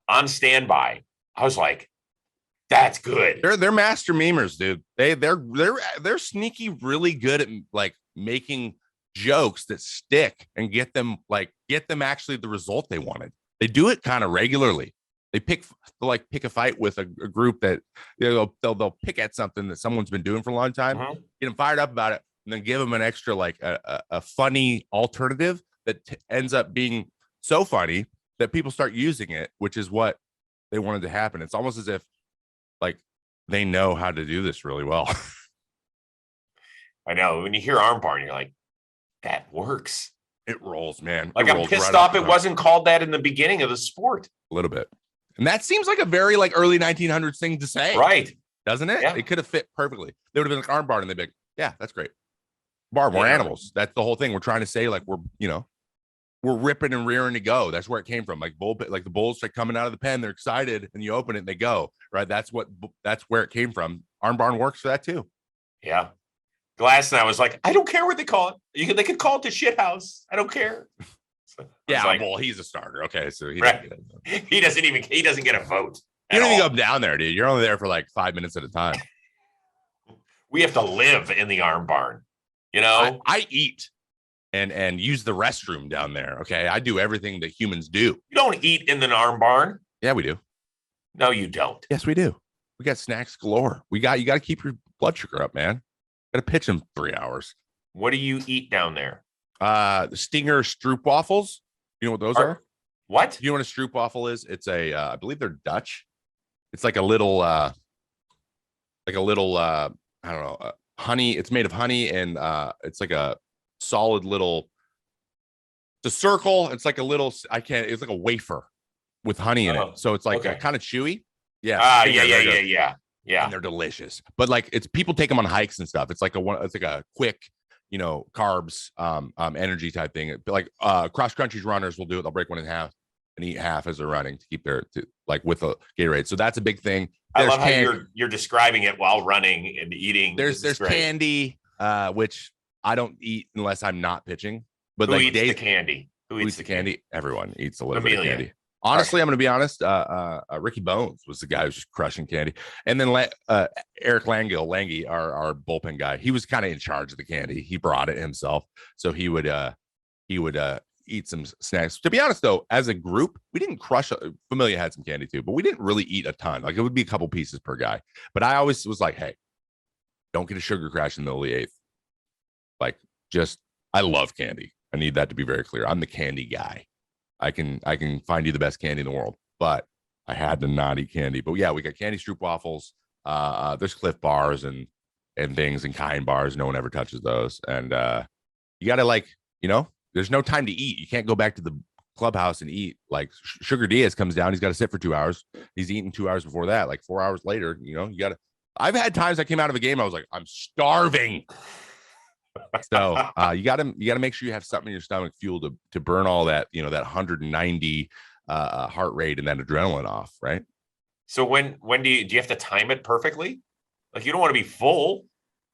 Speaker 1: on standby, I was like, that's good.
Speaker 2: They're master memers, dude. They're sneaky, really good at like making jokes that stick and get them actually the result they wanted. They do it kind of regularly. They pick a fight with a group that they'll pick at something that someone's been doing for a long time, get them fired up about it, and then give them an extra like a funny alternative that ends up being so funny that people start using it, which is what they wanted to happen. It's almost as if like they know how to do this really well.
Speaker 1: I know. When you hear arm barn, you're like, that works.
Speaker 2: It rolls, man.
Speaker 1: Like I'm pissed off it wasn't called that in the beginning of the sport.
Speaker 2: A little bit. And that seems like a very like early 1900s thing to say.
Speaker 1: Right.
Speaker 2: Doesn't it?
Speaker 1: Yeah.
Speaker 2: It could have fit perfectly. They would have been like arm barn and they'd be like, yeah, that's great. Barn, we're animals. That's the whole thing. We're trying to say like we're ripping and rearing to go. That's where it came from. Like the bulls are coming out of the pen. They're excited and you open it and they go, right? That's where it came from. Arm barn works for that too.
Speaker 1: Yeah. Glass and I was like, I don't care what they call it. They could call it the shit house. I don't care. So
Speaker 2: well, he's a starter. Okay. So he
Speaker 1: doesn't get a vote.
Speaker 2: You don't even go down there, dude. You're only there for like 5 minutes at a time.
Speaker 1: We have to live in the arm barn.
Speaker 2: I eat and use the restroom down there. Okay. I do everything that humans do.
Speaker 1: You don't eat in the arm barn.
Speaker 2: Yeah, we do.
Speaker 1: No, you don't.
Speaker 2: Yes, we do. We got snacks galore. You got to keep your blood sugar up, man. Got to pitch in 3 hours.
Speaker 1: What do you eat down there?
Speaker 2: The Stinger Stroop waffles. You know what those are?
Speaker 1: What?
Speaker 2: You know what a Stroop waffle is? It's I believe they're Dutch. It's like a little, I don't know, honey. It's made of honey and it's like a solid little, it's a circle. It's like a little, it's like a wafer with honey in it. So it's like kind of chewy. Yeah.
Speaker 1: Yeah. Yeah.
Speaker 2: And they're delicious. But like it's people take them on hikes and stuff. It's like a quick, carbs, energy type thing. Like cross country runners will do it. They'll break one in half and eat half as they're running to keep like with a Gatorade. So that's a big thing.
Speaker 1: I love how you're describing it while running and eating.
Speaker 2: There's candy, which I don't eat unless I'm not pitching. But
Speaker 1: who eats the candy? Who eats the candy?
Speaker 2: Everyone eats a little bit of candy. Honestly, I'm going to be honest. Ricky Bones was the guy who was just crushing candy. And then Eric Lange, our bullpen guy, he was kind of in charge of the candy. He brought it himself. So he would eat some snacks. To be honest, though, as a group, we didn't crush. Familia had some candy too, but we didn't really eat a ton. Like it would be a couple pieces per guy. But I always was like, hey, don't get a sugar crash in the middle of the eighth. Like I love candy. I need that to be very clear. I'm the candy guy. I can find you the best candy in the world, but I had to not eat candy. But yeah, we got candy stroop waffles. There's Cliff bars and things and Kind bars. No one ever touches those. And you got to there's no time to eat. You can't go back to the clubhouse and eat. Like Sugar Diaz comes down. He's got to sit for 2 hours. He's eating 2 hours before that. Like 4 hours later, you got to. I've had times I came out of a game. I was like, I'm starving. So you got to make sure you have something in your stomach, fuel to burn all that, that 190 heart rate and that adrenaline off, right?
Speaker 1: So when do you have to time it perfectly? Like you don't want to be full.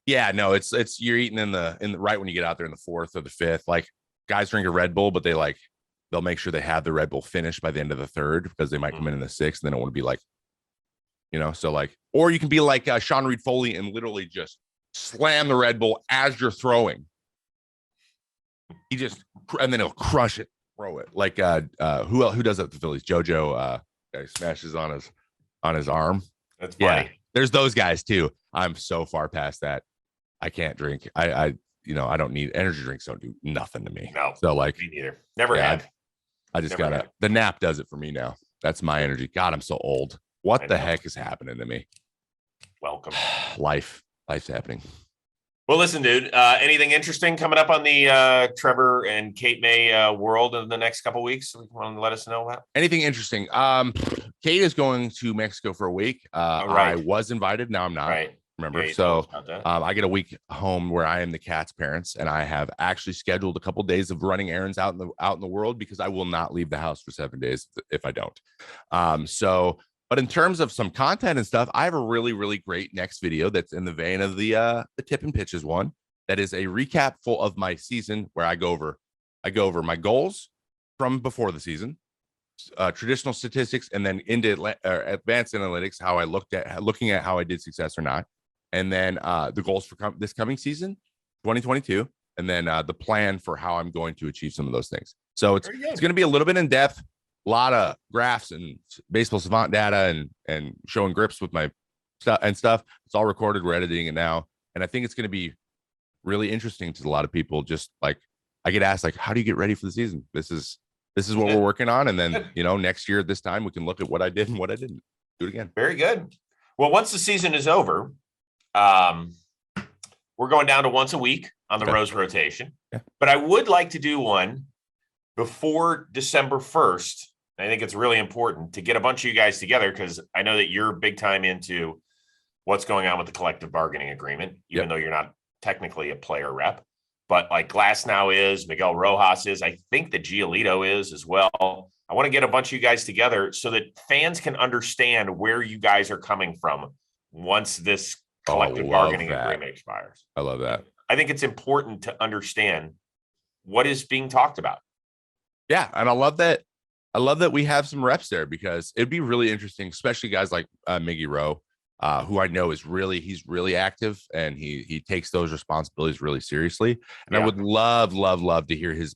Speaker 2: Yeah, no, it's you're eating in the right when you get out there in the fourth or the fifth. Like guys drink a Red Bull, but they'll make sure they have the Red Bull finished by the end of the third because they might come in the sixth and they don't want to be like, so like, or you can be like Sean Reed Foley and literally just slam the Red Bull as you're throwing. And then he'll crush it, throw it. Like who does that at the Phillies? JoJo smashes on his arm.
Speaker 1: That's funny.
Speaker 2: Yeah, there's those guys too. I'm so far past that. I can't drink. I don't need energy drinks. Don't do nothing to me.
Speaker 1: No.
Speaker 2: So like
Speaker 1: me neither. Never had.
Speaker 2: I just gotta. The nap does it for me now. That's my energy. God, I'm so old. What the heck is happening to me?
Speaker 1: Welcome.
Speaker 2: Life's happening.
Speaker 1: Well, listen, dude, anything interesting coming up on the Trevor and Kate May world in the next couple of weeks? You want to let us know about
Speaker 2: anything interesting? Kate is going to Mexico for a week. Right. I was invited. Now I'm not.
Speaker 1: Right.
Speaker 2: Remember? So I get a week home where I am the cat's parents, and I have actually scheduled a couple of days of running errands out in the world because I will not leave the house for 7 days if I don't. But in terms of some content and stuff, I have a really, really great next video that's in the vein of the tip and pitches one. That is a recap full of my season where I go over my goals from before the season, traditional statistics, and then into advanced analytics, how I looking at how I did success or not, and then the goals for this coming season, 2022, and then the plan for how I'm going to achieve some of those things. So it's going to be a little bit in depth. A lot of graphs and baseball savant data and showing grips with my stuff. It's all recorded. We're editing it now. And I think it's going to be really interesting to a lot of people. Just like I get asked, like, how do you get ready for the season? This is what we're working on. And then, next year at this time, we can look at what I did and what I didn't. Do it again.
Speaker 1: Very good. Well, once the season is over, we're going down to once a week on the Rose rotation.
Speaker 2: Yeah.
Speaker 1: But I would like to do one before December 1st. I think it's really important to get a bunch of you guys together because I know that you're big time into what's going on with the collective bargaining agreement, even though you're not technically a player rep. But like Glass now is, Miguel Rojas is, I think that Giolito is as well. I want to get a bunch of you guys together so that fans can understand where you guys are coming from once this collective bargaining agreement expires.
Speaker 2: I love that.
Speaker 1: I think it's important to understand what is being talked about.
Speaker 2: Yeah, and I love that. I love that we have some reps there because it'd be really interesting, especially guys like Miggy Rowe, who I know he's really active and he takes those responsibilities really seriously. And I would love to hear his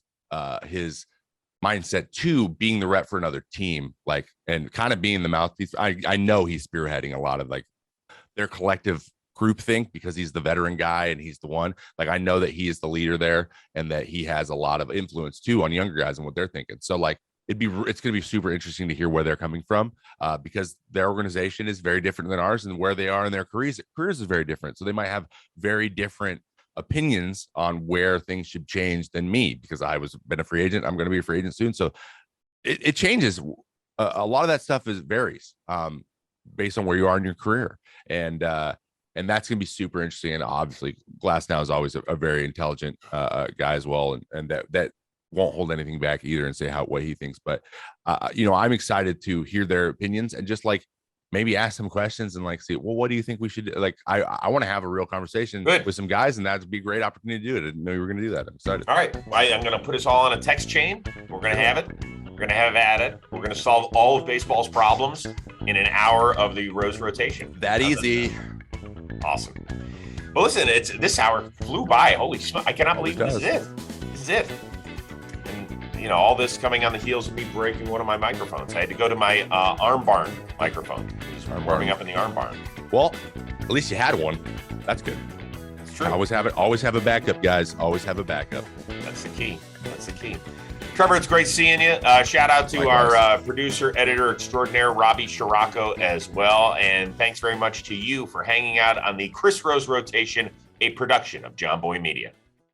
Speaker 2: mindset too, being the rep for another team, like, and kind of being the mouthpiece. I know he's spearheading a lot of like their collective group think because he's the veteran guy and he's the one. Like I know that he is the leader there and that he has a lot of influence too on younger guys and what they're thinking. So like it's going to be super interesting to hear where they're coming from because their organization is very different than ours and where they are in their careers is very different. So they might have very different opinions on where things should change than me because been a free agent. I'm going to be a free agent soon. So it changes. A lot of that stuff varies. based on where you are in your career. And that's going to be super interesting. And obviously Glasnow is always a very intelligent guy as well. And that won't hold anything back either and say what he thinks. But, I'm excited to hear their opinions and just like maybe ask some questions and like, see, well, what do you think we should do? Like, I want to have a real conversation with some guys, and that'd be a great opportunity to do it. I didn't know you were going to do that. I'm excited.
Speaker 1: All right. I'm going to put us all on a text chain. We're going to have it. We're going to have at it. We're going to solve all of baseball's problems in an hour of the Rose rotation.
Speaker 2: That easy.
Speaker 1: Awesome. Well, listen, this hour flew by. Holy smokes. I cannot believe this is it. This is it. And, all this coming on the heels of me breaking one of my microphones. I had to go to my arm barn microphone. Just warming up in the arm barn.
Speaker 2: Well, at least you had one. That's good.
Speaker 1: That's true.
Speaker 2: Always have a backup, guys. Always have a backup.
Speaker 1: That's the key. Trevor, it's great seeing you. Shout out to our producer, editor extraordinaire, Robbie Scirocco as well. And thanks very much to you for hanging out on the Chris Rose Rotation, a production of JOMBOY Media.